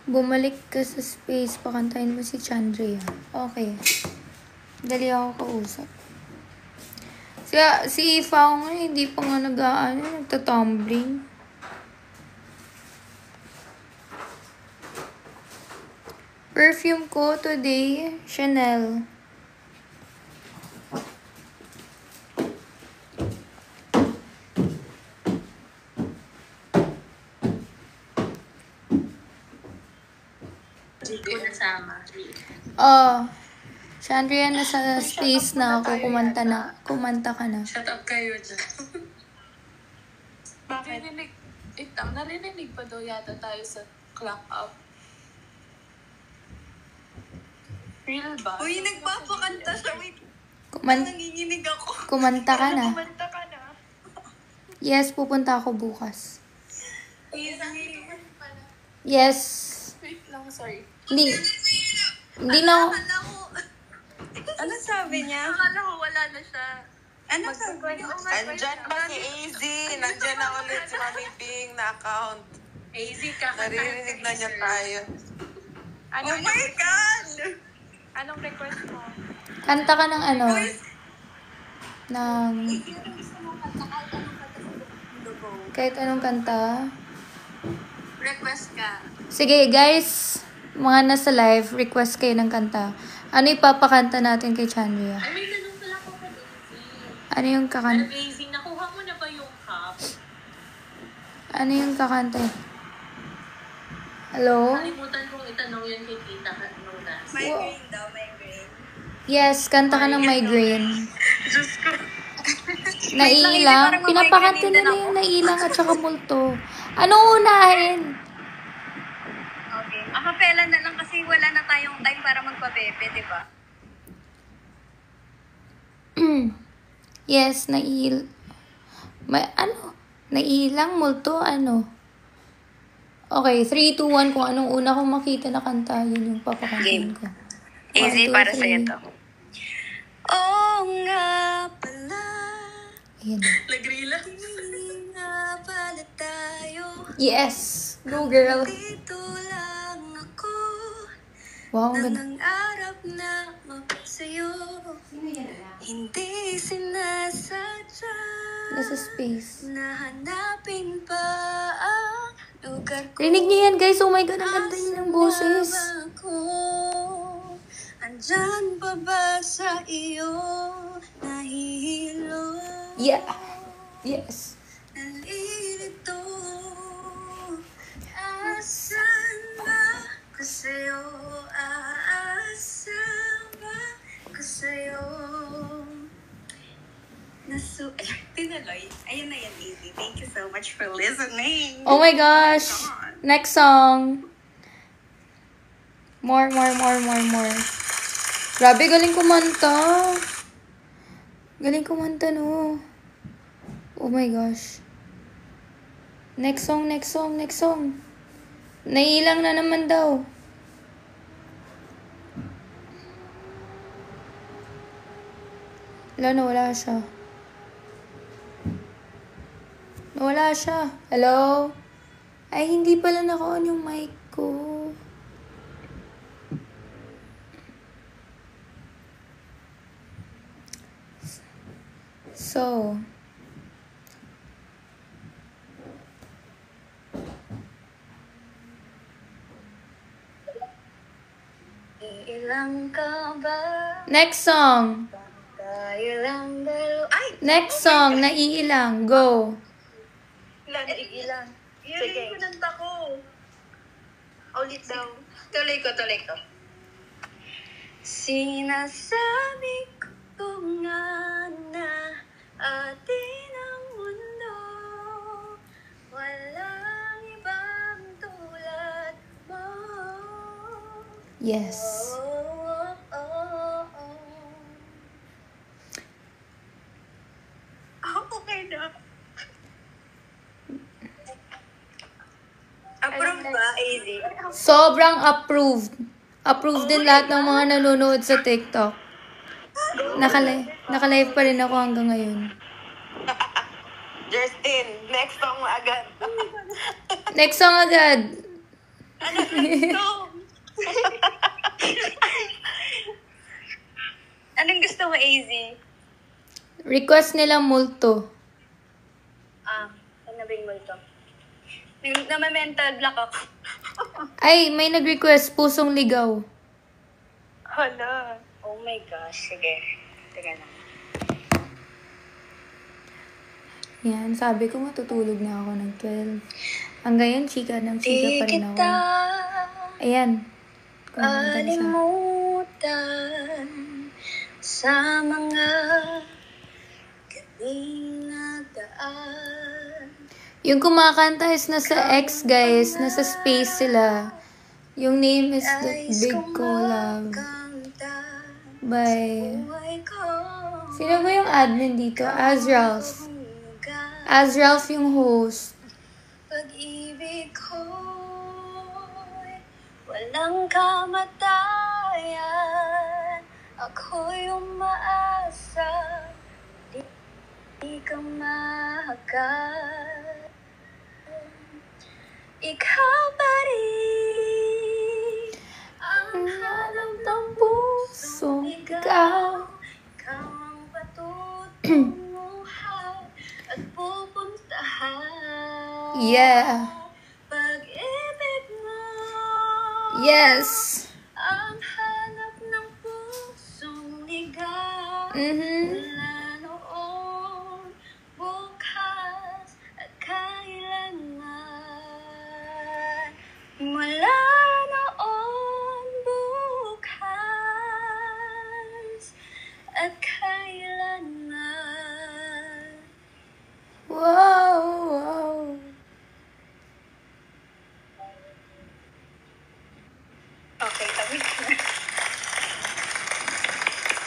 Bumalik ka sa space, pakantayin mo si Chandria. Okay. Dali ako kausap. Si Fao nga, hindi pa nga nagtatumbling. Perfume ko today, Chanel. Hindi ko nasama. Chandria, nasa space na ako. Kumanta ka na. Shut up kayo dyan. Bakit? Narinig pa daw yata tayo sa clock up. Real ba? Uy, nagpapakanta siya. Wait, Kuman nanginginig ako. kumanta ka na. Kumanta ka na. Yes, pupunta ako bukas. Easy. Yes. Wait lang, sorry. Hindi na ako. Ano sabi niya? Akala ko wala na siya. Ano sabi niya? Andyan ba si AZ? Nandyan na ulit si Mami Ping na account. AZ, kakanta. Naririnig na niya tayo. Oh my God! Anong request mo? Kanta ka ng ano? Ng... Kahit anong kanta. Request ka. Sige, guys. Mga nasa live, request kayo ng kanta. Ano ipapakanta natin kay Chandria? Ay, may tanong pala ko kay AZ. Ano yung kakanta? AZ, nakuha mo na ba yung cup? Ano yung kakanta? Hello? Kalimutan kong itanong yun kay Tita nung last. Migraine daw, migraine. Yes, kanta ka ng migraine. Diyos ko. Naiilang. Parang Pinapakanta mamigraine din nila ako. yung naiilang at saka multo. Anong unahin? Okay. Acapella na lang kasi wala na tayong time para magpabebe, di ba? Yes, naiilang multo, ano? Okay, 3, 2, 1. Kung anong una kong makita na kanta, yun yung papakantahin ko. Easy 1, 2, para 3. sa'yo to. Oo nga pala, Ayan. Nagrila. hindi nga pala tayo. Yes! Go, girl! Dito lang ako, Wow, ang ganda. nangangarap na mapasayo. Hindi sinasadya Nasa space. na hanapin pa ang lugar ko. Rinig niyo yan, guys. Oh my God, ang ganda yun ng boses. Asan na ba ako? Andyan pa ba sa iyo nahihilo? Yeah. Yes. Nalilito. Asan ba ko sa'yo? Asan ba ko sa'yo? Tinuloy. Ayun na yan, Easy. Thank you so much for listening. Oh my gosh. Next song. More. Grabe, galing kumanta. Galing kumanta, no. Oh my gosh. Next song. Naiilang na naman daw. Nawala siya. Nawala siya. Hello? Ay, hindi pala naka-on yung mic ko. So, Ilang ka ba? next song. Tayo lang dalawa. Ay! Next song, naiilang. Go. Ilan? Sige. Pinanta ko. Ulit daw. Tuloy ko. Sinasabi ko nga na atin ang mundo. Walang ibang tulad mo. Yes. Okay na. Approve ba, AZ? Sobrang approved. Approved din lahat ng mga nanonood sa TikTok. Naka-live pa rin ako hanggang ngayon. Justin, next song agad. Next song agad. Anong gusto mo, AZ? Request nila multo. Ano ba yung multo? Nama-mental block ako. Ay, may nag-request, pusong ligaw. Hala. Oh my gosh. Sige. Teka lang. Yan, sabi ko matutulog na ako ng 12. Hanggang yan, chika pa rin ako. Ayan. Kumanta na siya. Alimutan sa mga galing na daan. Yung kumakanta is nasa X, guys. Nasa space sila. Yung name is The Big Collab. by... Sino ba yung admin dito? Azralf. Azralf yung host. Pag-ibig ko'y walang kamatayan. Ako'y umaasa, di ka mahagkan. Ikaw pa rin ang hanap ng Pusong ikaw. ikaw ang patutunguhan at pupuntahan. Yeah. Pag-ibig mo Yes. ang hanap ng pusong ligaw. Mula noon, bukas at kailanman. Mula noon, bukas at kailanman. Wow, wow. Okay, tapos na.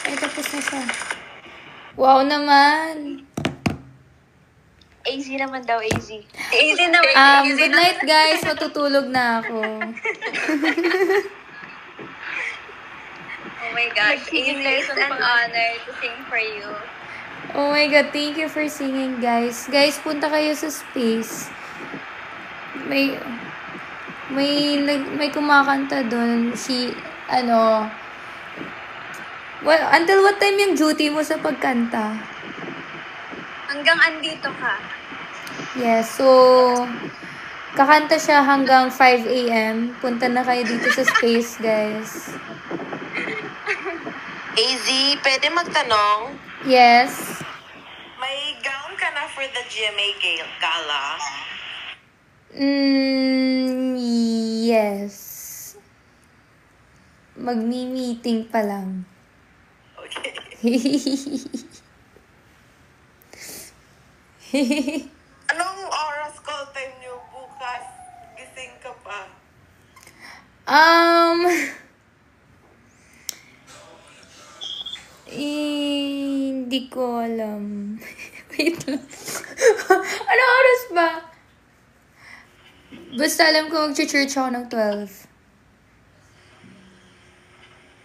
Ay, tapos na siya. Wow naman. AZ naman daw, AZ. AZ naman. Good night, guys. Matutulog na ako. Oh my gosh, AZ, it's an honor to sing for you. Oh my God, thank you for singing, guys. Guys, punta kayo sa space. May kumakanta doon. Well, until what time yung duty mo sa pagkanta? Hanggang andito ka. Yes, so, kakanta siya hanggang 5 a.m. Punta na kayo dito sa space, guys. AZ, pwede magtanong? Yes. May gown ka na for the GMA gala? Yes. Magmi-meeting pa lang. Okay. Anong oras call time niyo bukas? Gising ka pa? Hindi ko alam. Wait lang. Ano oras ba? Basta alam ko mag-church ako ng 12.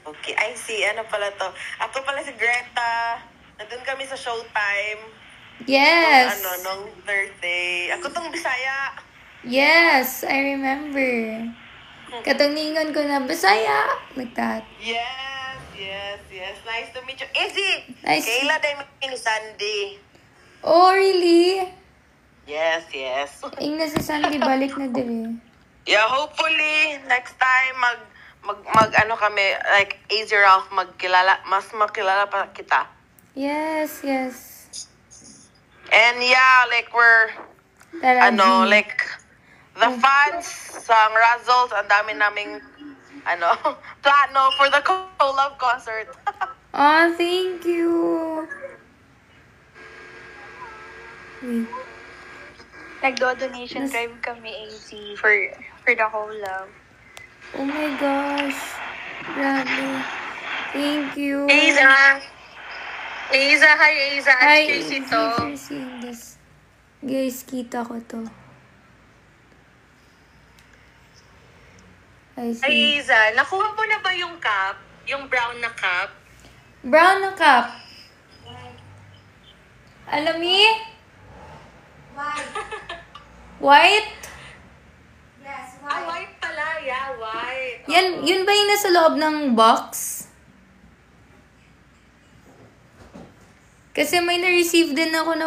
Okay, I see. Ano pala to? Ako pala si Greta. Nandun kami sa Showtime. Yes. Nung Thursday. Ako tong Bisaya. Yes, I remember. Katangingan ko na, Bisaya. Like that. Yes. Nice to meet you. Izzy! Nice. Kayla din ni Sandy. Oh, really? Yes. Yung nasa Sunday, balik na din. Yeah, hopefully, next time, ano kami, like, AZ Ralph, mas makilala pa kita. Yes. And yeah, like, we're, Tara, like, the fans sa Razzles, ang dami naming, plano for the collab concert. Oh, thank you. Wait. Nagdo-donation drive kami, AZ, for the whole love. Oh my gosh. Grabe. Thank you. Aiza, hi Aiza. Hi, At Casey thank to. you for seeing this. Guys, kita ko to. I Ay, see. Iza, nakuha mo na ba yung cup? Yung brown na cup? Brown na cup. Alam mi? White? Yes, Ah, white pala. Yeah, white. Yun ba yung nasa loob ng box? Kasi may na-receive din ako na,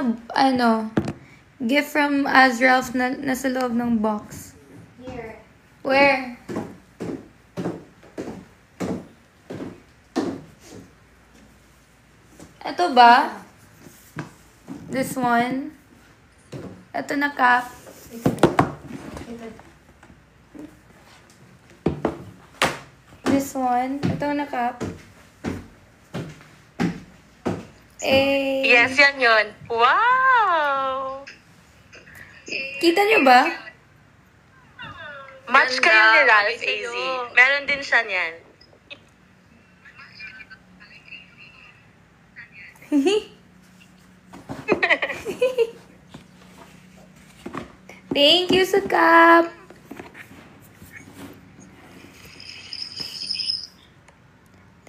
gift from Azralf na nasa loob ng box. Here. Where? Ito ba? This one? Ito na cup. This one? Ito na cup. Yes, yan yun. Wow! Kita nyo ba? Match kayo ni Ralph, AZ. Meron din siya niyan. Thank you sa cup.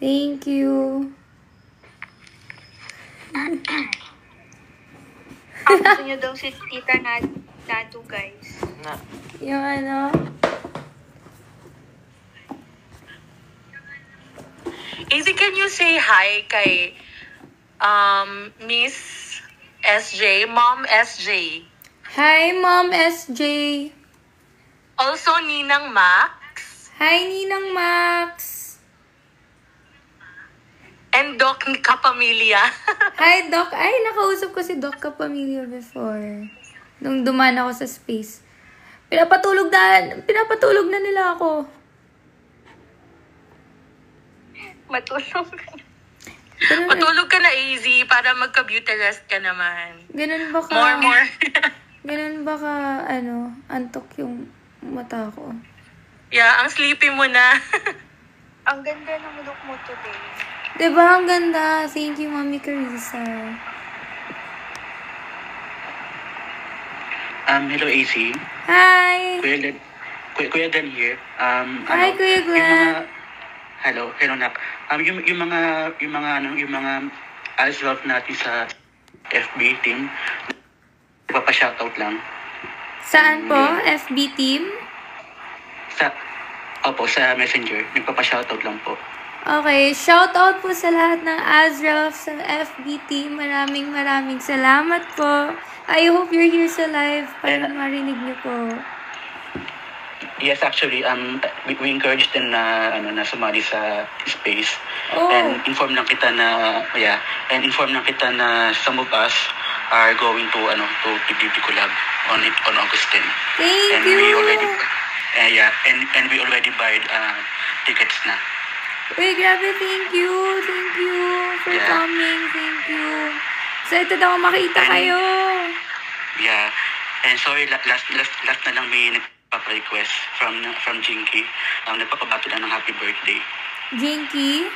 Thank you. Gusto niyo daw si Tita Nadu, guys. Na. Yung ano? Easy, can you say hi kay Miss SJ, Mom SJ? Hi, Mom SJ. Also, Ninang Max Hi, Ninang Max. and Doc Kapamilya. Hi, Doc. Ay, nakausap ko si Doc Kapamilya before. Nung dumaan ako sa space. Pinapatulog na nila ako. Matulog. Ganun, Matulog ka na, Easy, para magka-beauty rest ka naman. ganun ba ka, More. ganun ba ka, antok yung mata ko? Yeah, ang sleepy mo na. Ang ganda ng look mo today. Diba, ang ganda. Thank you, Mami Carissa. Hello, AC. Hi! Kuya Dan here. Hi, Kuya Glenn. Hello, Nak. Yung mga Azraf natin sa FB team, papashoutout lang. Saan po? FB team? Sa Messenger. Nagpapashoutout lang po. Okay, shout out po sa lahat ng Azraf sa FB team. Maraming salamat po. I hope you're here sa live para marinig niyo po. Yes, actually, we encouraged them na sumali sa space. Oh. And inform lang kita na some of us are going to PBB collab on August 10. Thank and you! we already and we already bought tickets na. Uy, grabe, thank you. Thank you for Yeah. coming. Thank you. Excited ako makita kayo. Yeah. And sorry, last na lang may nagpapa-request from Jinky. Nagpapabato lang ng happy birthday. Jinky.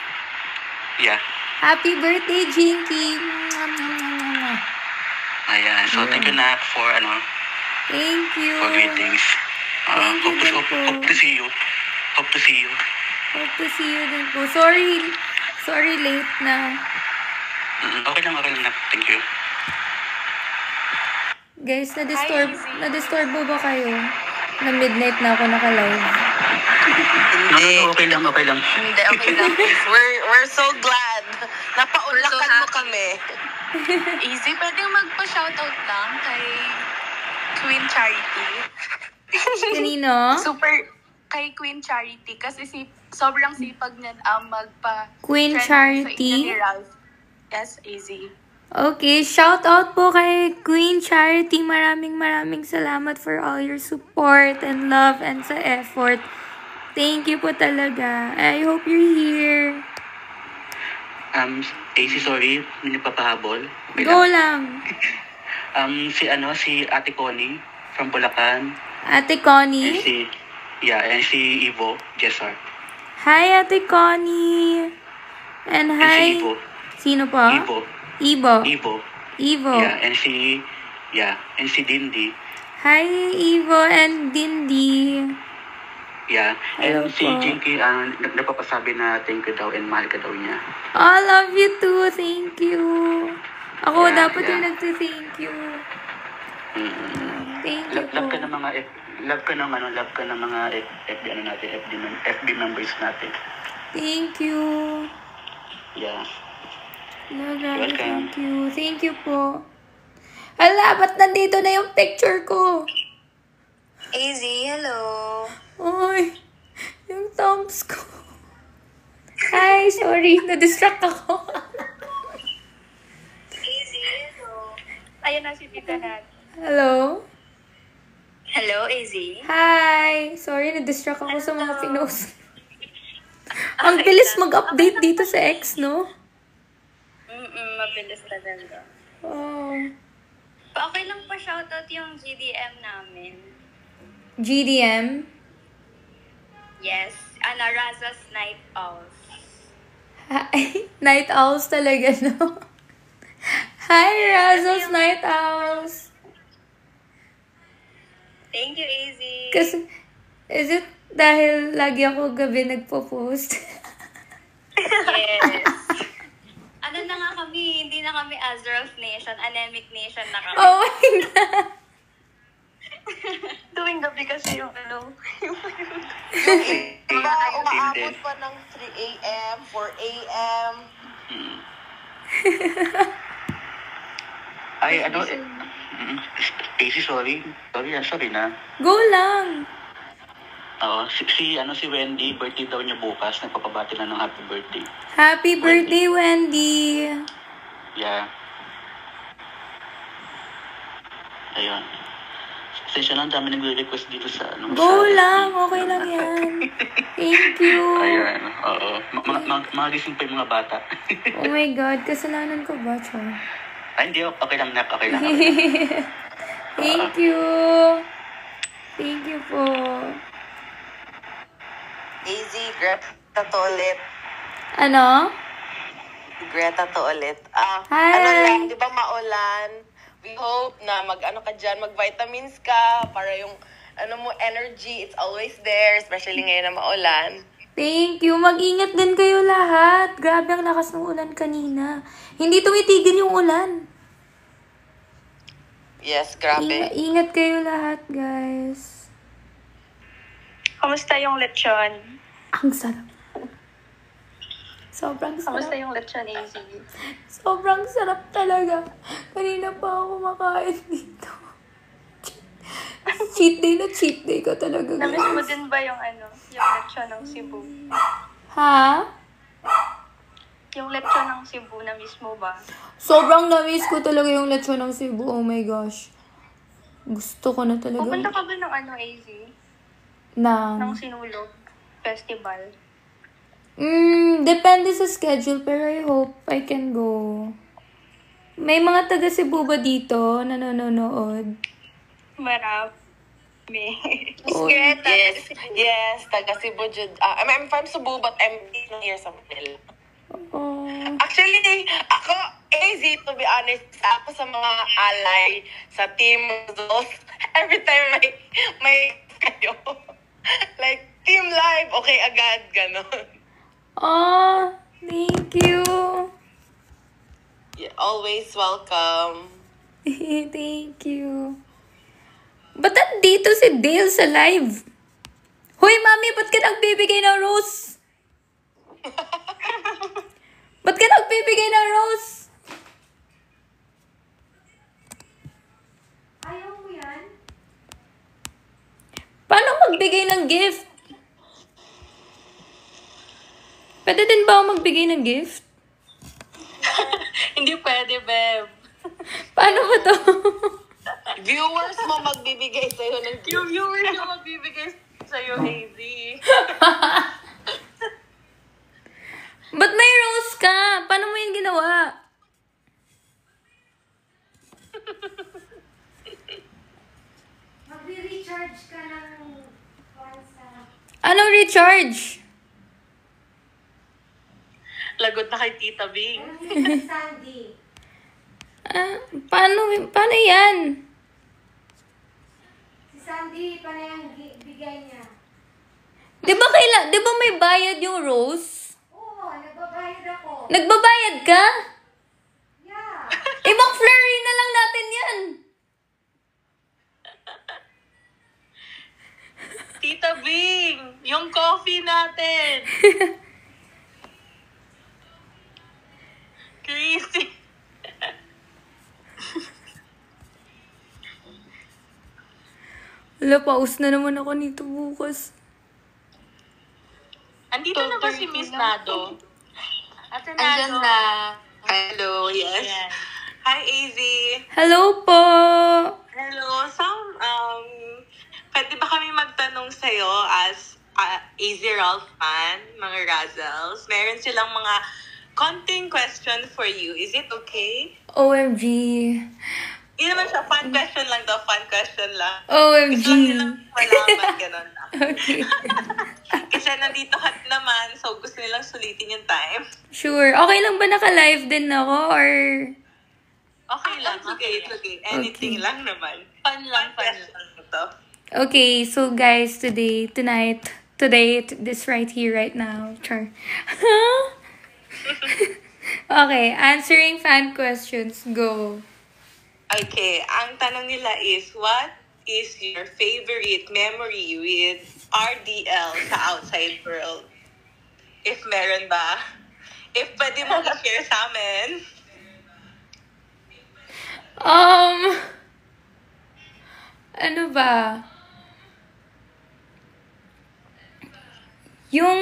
Yeah. Happy birthday, Jinky. Ayan. So, thank you na for Thank you. for greetings. Thank you din po. Hope to see you. Hope to see you din po. Sorry late na. Okay lang na. Thank you. Guys, na-disturb mo ba kayo? Na midnight na ako naka-live. No, okay lang. Hindi, okay lang. We're so glad. Napaunlakan mo kami. Easy, pwedeng magpa-shoutout lang kay Queen Charity. Kanino? Kay Queen Charity kasi sobrang sipag niya Queen Charity? Sa Ralph. Yes, Easy. Okay, shout out po kay Queen Charity. Maraming salamat for all your support and love and sa effort. Thank you po talaga. I hope you're here. AC, sorry, may nagpapahabol. Okay Go lang. lang. Si Ate Connie from Bulacan. Ate And Connie. si Ivo Jessar. Hi, Ate Connie. And And si hi. Ivo. Sino po? Ivo. Ivo. Yeah, and si Dindi. Hi, Ivo and Dindi. Yeah. Hello And si po. Jinky, napapasabi na thank you daw and mahal ka daw niya. I love you too. Thank you. Ako Yeah, dapat yeah. yung nagte-thank you. Thank you po. Love ka ng mga FB members natin. Thank you. Yeah. Grabe, Welcome. thank you. Thank you po. Hala, ba't nandito na yung picture ko? Easy, hello. Uy, yung thumbs ko. Hi, sorry. Na-distract ako. Easy, hello. Ayan na si Tita Nat. Hello? Hello, Easy. Hi. Sorry, na-distract ako sa mga pinost. Ang bilis mag-update dito sa X, no? Mabilis talaga. Oh. Okay lang pa shoutout yung GDM namin. GDM? Yes. Raza's Night Owls. Night owls talaga, no? Hi, Razzles Night House. Thank you, AZ. Kasi, is it dahil lagi ako gabi nagpo-post? Yes. Ano na nga kami, hindi na kami Azrael's Nation, Anemic Nation na kami. Oh my God. Tuwing gabi kasi yung ano. Iba, umaabot pa ng 3 a.m., 4 a.m. Ay, ano, Casey, sorry. Sorry na. Go lang. Oo, si Wendy, birthday daw niya bukas. Nagpapabati na ng happy birthday. Happy birthday, Wendy. Yeah. Ayun. Sensya lang, dami nagre-request dito sa ano. Go sa lang. FB. Okay lang yan. Thank you. Ayun, oo. Mga gising pa yung mga bata. Oh my God. Kasalanan ko ba, Chong? Ay, hindi. Okay lang, Nak. Okay lang. Thank you. Thank you po. Easy, Greta to ulit. Ano? Greta to ulit. Hi. Ano lang, di ba maulan? We hope na mag-ano ka dyan, mag-vitamins ka, para yung ano mo, energy, it's always there, especially ngayon na maulan. Thank you. Mag-ingat din kayo lahat. Grabe ang lakas ng ulan kanina. Hindi tumitigil yung ulan. Yes, grabe. Ingat kayo lahat, guys. Kamusta yung lechon? Ang sarap. Sobrang Kamusta sarap. yung lechon, AZ? Sobrang sarap talaga. Kanina pa ako kumakain dito. Cheat day ko talaga. Namiss mo guys. din ba yung ano, yung lechon ng Cebu? Ha? Yung lechon ng Cebu, namiss mo ba? Sobrang na-miss ko talaga yung lechon ng Cebu. Oh my gosh. Gusto ko na talaga. Pupunta ka ba ng ano, AZ? Na. Ng Sinulog Festival? Depende sa schedule, pero I hope I can go. May mga taga Cebu ba dito na nanonood? Marami. Oh, Yes, taga Cebu. I'm from Cebu, but I'm here sa Manila. oh. Actually, ako, AZ, to be honest, ako sa mga alay, sa team Zos, every time may kayo. Like, team live, okay agad, ganon. Oh, thank you. Yeah, always welcome. Thank you. Ba't nandito si Dale sa live? Hoy, mami, ba't ka nagbibigay ng rose? Ba't ka nagbibigay ng rose? Ayaw mo yan? Paano magbigay ng gift? Pwede din ba ako magbigay ng gift? Hindi pwede, Beb. Paano ba to? Viewers mo magbibigay sa'yo ng gift. Yung viewers yung magbibigay sa'yo, AZ. Ba't may rose ka? Paano mo yun ginawa? Magre-recharge ka ng phone sa... Anong recharge? Lagot na kay Tita Bing. Ano si Sandy? Paano yan? Si Sandy, panay ang bigay niya. Di ba may bayad yung rose? Oo, nagbabayad ako. Nagbabayad ka? Yeah. Ibang flurry na lang natin yan. Tita Bing, yung coffee natin. Crazy. Wala, paus na naman ako nito bukas. Andito na ba si Miss Nado? Ate Andyan Nado. na. Hello, yes. Ayan. Hi, AZ. Hello po! Hello. Pwede ba kami magtanong sa'yo as AZ Ralph fan, mga Razzles? Meron silang mga konting question for you. Is it okay? OMG. Hindi naman siya fun question lang daw. Fun question lang. OMG. Gusto lang nilang malaman, gano'n lang. Okay. Kasi nandito ka naman, so gusto nilang sulitin yung time. Sure. Okay lang ba naka-live din ako or... Okay lang, It's okay, it's okay. Okay. Anything lang naman. Fun lang, fun lang. Question to. Okay, so guys, this right here, right now, char. Okay, answering fan questions, go. Okay, ang tanong nila is, what is your favorite memory with RDL sa outside world? If meron ba? If pwede mo i-share sa amin. Ano ba? Yung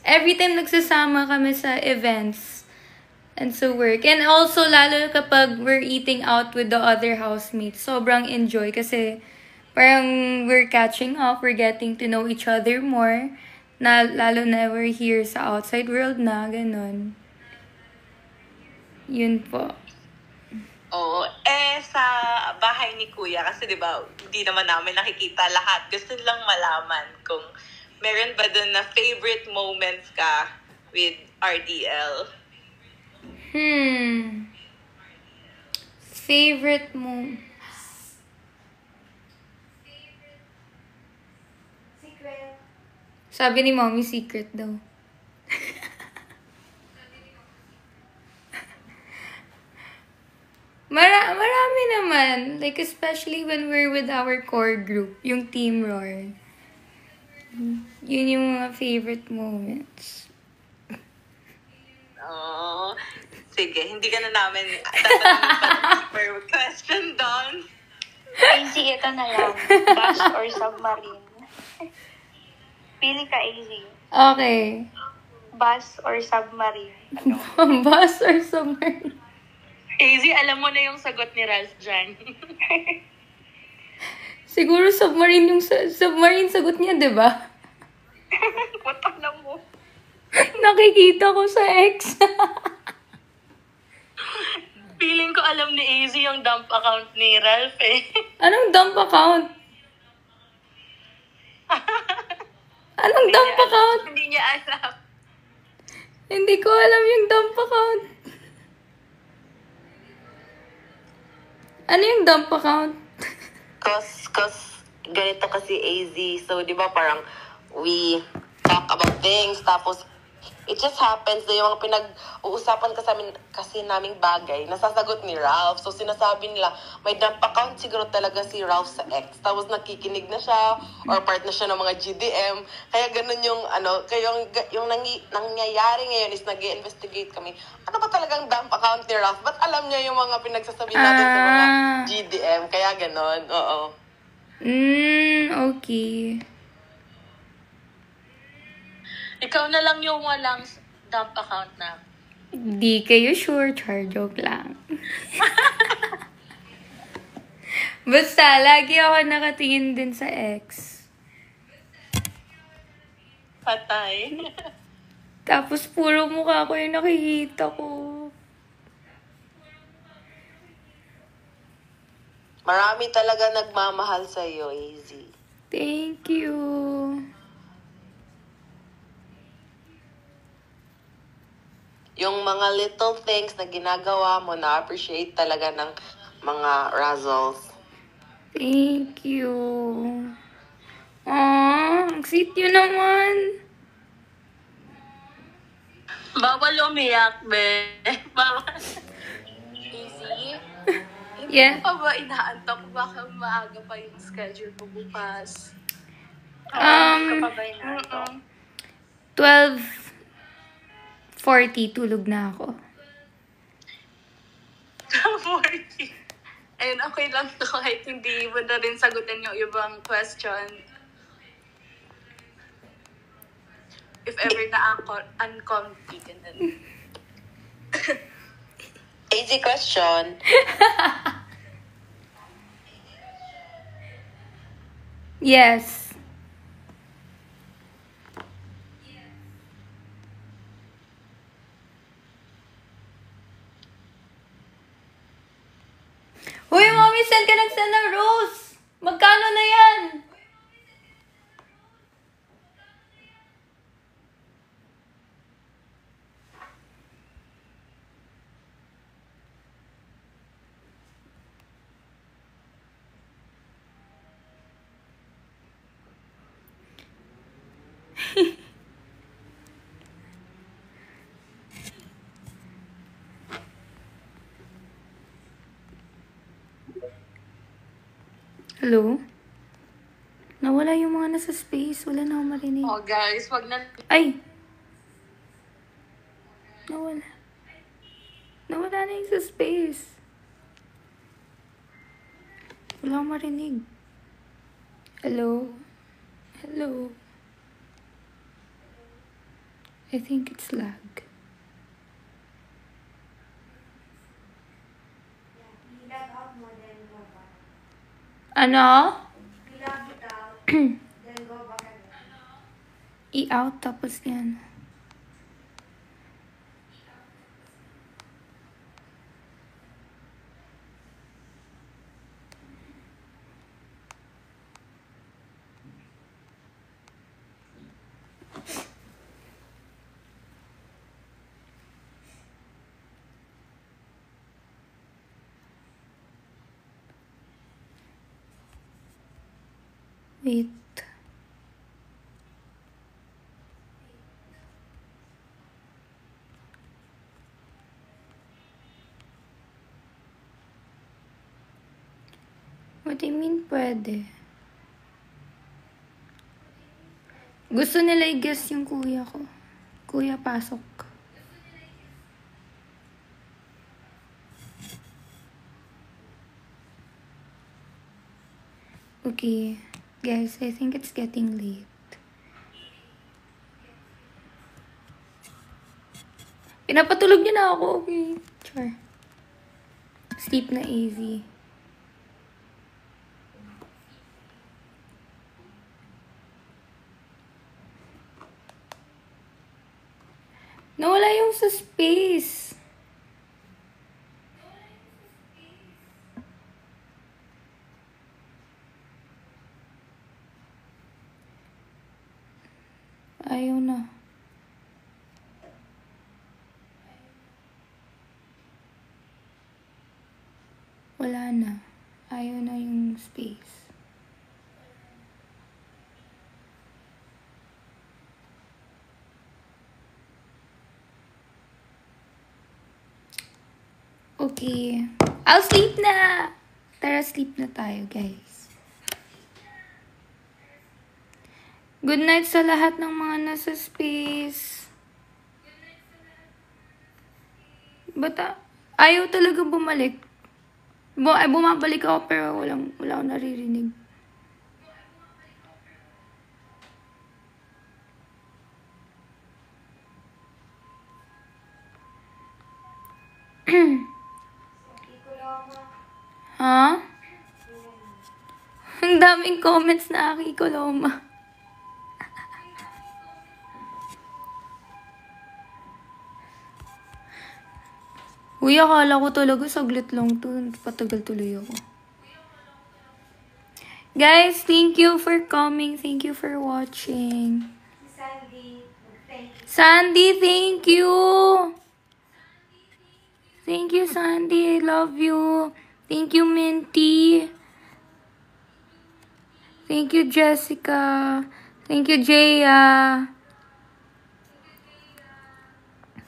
every time nagsasama kami sa events and sa work. And also, lalo kapag we're eating out with the other housemates, sobrang enjoy kasi parang we're catching up, we're getting to know each other more. Na, lalo na we're here sa outside world na, ganun. Yun po. Oo. Sa bahay ni Kuya, kasi di ba, hindi naman namin nakikita lahat. Gusto lang malaman kung meron ba doon na favorite moments ka with RDL? Favorite mo? Secret. Sabi ni Mommy, secret daw. Marami naman. Like, especially when we're with our core group, yung Team Roar. Yun yung mga favorite moments. Oo. Sige, hindi ka na namin tatanungin pa per question doon. Easy, ito na lang. Bus or submarine? Pili ka, Easy. Okay. Bus or submarine? Bus or submarine? Easy, alam mo na yung sagot ni Ralph dyan. Siguro submarine submarine sagot niya, di ba? Ba't alam mo? Nakikita ko sa ex. Feeling ko alam ni Easy yung dump account ni Ralph eh. Anong dump account? Anong dump account? Hindi niya alam. Hindi ko alam yung dump account. Ano yung dump account? Cause ganito kasi AZ. So, di ba parang we talk about things, tapos it just happens na yung mga pinag-uusapan kasi naming bagay, nasasagot ni Ralph. So, sinasabi nila, may dump account siguro talaga si Ralph sa ex. Tapos nakikinig na siya, or part na siya ng mga GDM. Kaya ganun yung, kaya yung nangyayari ngayon is nag-investigate kami. Ano ba talagang dump account ni Ralph? Ba't alam niya yung mga pinagsasabi natin sa mga GDM? Kaya ganun, oo. Okay. Ikaw na lang yung walang dump account na. Di kayo sure, char, joke lang. Basta, lagi ako nakatingin din sa ex. Patay. Tapos puro mukha ko yung nakikita ko. Marami talaga nagmamahal sa'yo, AZ. Thank you. Yung mga little things na ginagawa mo, na-appreciate talaga ng mga Razzles. Thank you. Aww, ang sweet yun naman. Bawal umiyak, be. Bawal. Easy. Yeah. Pa ba inaantok? Baka maaga pa yung schedule mo bukas. Kapabay na ito. 12:40, tulog na ako. 40. Ayun, okay lang to kahit hindi mo na rin sagutin yung ibang question. If ever na uncomfy ka na. Easy question. Yes. Uy, Mommy, send ka nagsend ng rose. Magkano na yan? Hello? Nawala yung mga nasa space. Wala na akong marinig. Oh, guys, wag na. Ay! Nawala. Nawala na yung sa space. Wala akong marinig. Hello? Hello? I think it's lag. I-log out mo, then go back. Ano? I-log it out, then go back again. I-out tapos yan. Wait. What do you mean pwede? Gusto nila i-guess yung kuya ko. Kuya, pasok. Okay. Guys, I think it's getting late. Pinapatulog niyo na ako, okay? Sure. Sleep na easy. Nawala yung sa space. Ayaw na. Wala na. Ayaw na yung space. Okay. I'll sleep na! Tara, sleep na tayo, guys. Good night sa lahat ng mga nasa space. Bata, ayaw talaga bumalik. Bumabalik ako pero wala akong naririnig. Ha? Ang daming comments na Aki Coloma. Uy, akala ko talaga saglit lang to. Patagal tuloy ako. Guys, thank you for coming. Thank you for watching. Sandy, thank you. Sandy, thank you. Thank you, Sandy. I love you. Thank you, Minty. Thank you, Jessica. Thank you, Jaya.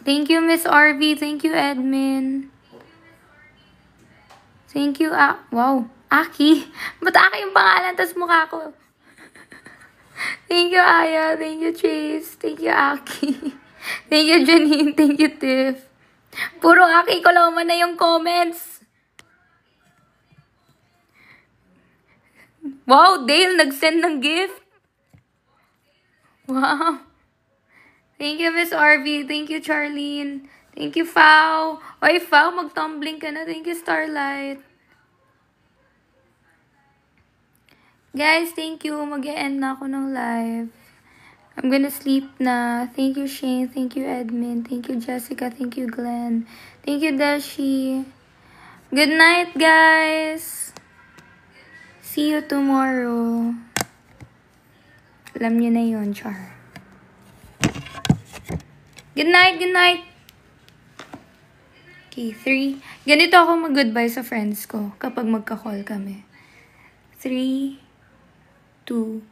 Thank you, Miss RV. Thank you, Edmin. Thank you, wow. Aki. Ba't Aki yung pangalan, tas mukha ko? Thank you, Aya. Thank you, Chase. Thank you, Aki. Thank you, Janine. Thank you, Tiff. Puro Aki Coloma na yung comments. Wow, Dale, nag-send ng gift. Wow. Thank you, Miss RV. Thank you, Charlene. Thank you, Fao. Oy, Fao, mag-tumbling ka na. Thank you, Starlight. Guys, thank you. Mag-e-end na ako ng live. I'm gonna sleep na. Thank you, Shane. Thank you, Edmund. Thank you, Jessica. Thank you, Glenn. Thank you, Dashi. Good night, guys. See you tomorrow. Alam niyo na yun, Char. Good night, good night. Okay, 3. Ganito ako mag-goodbye sa friends ko kapag magka-call kami. 3, 2,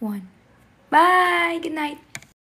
1. Bye! Good night!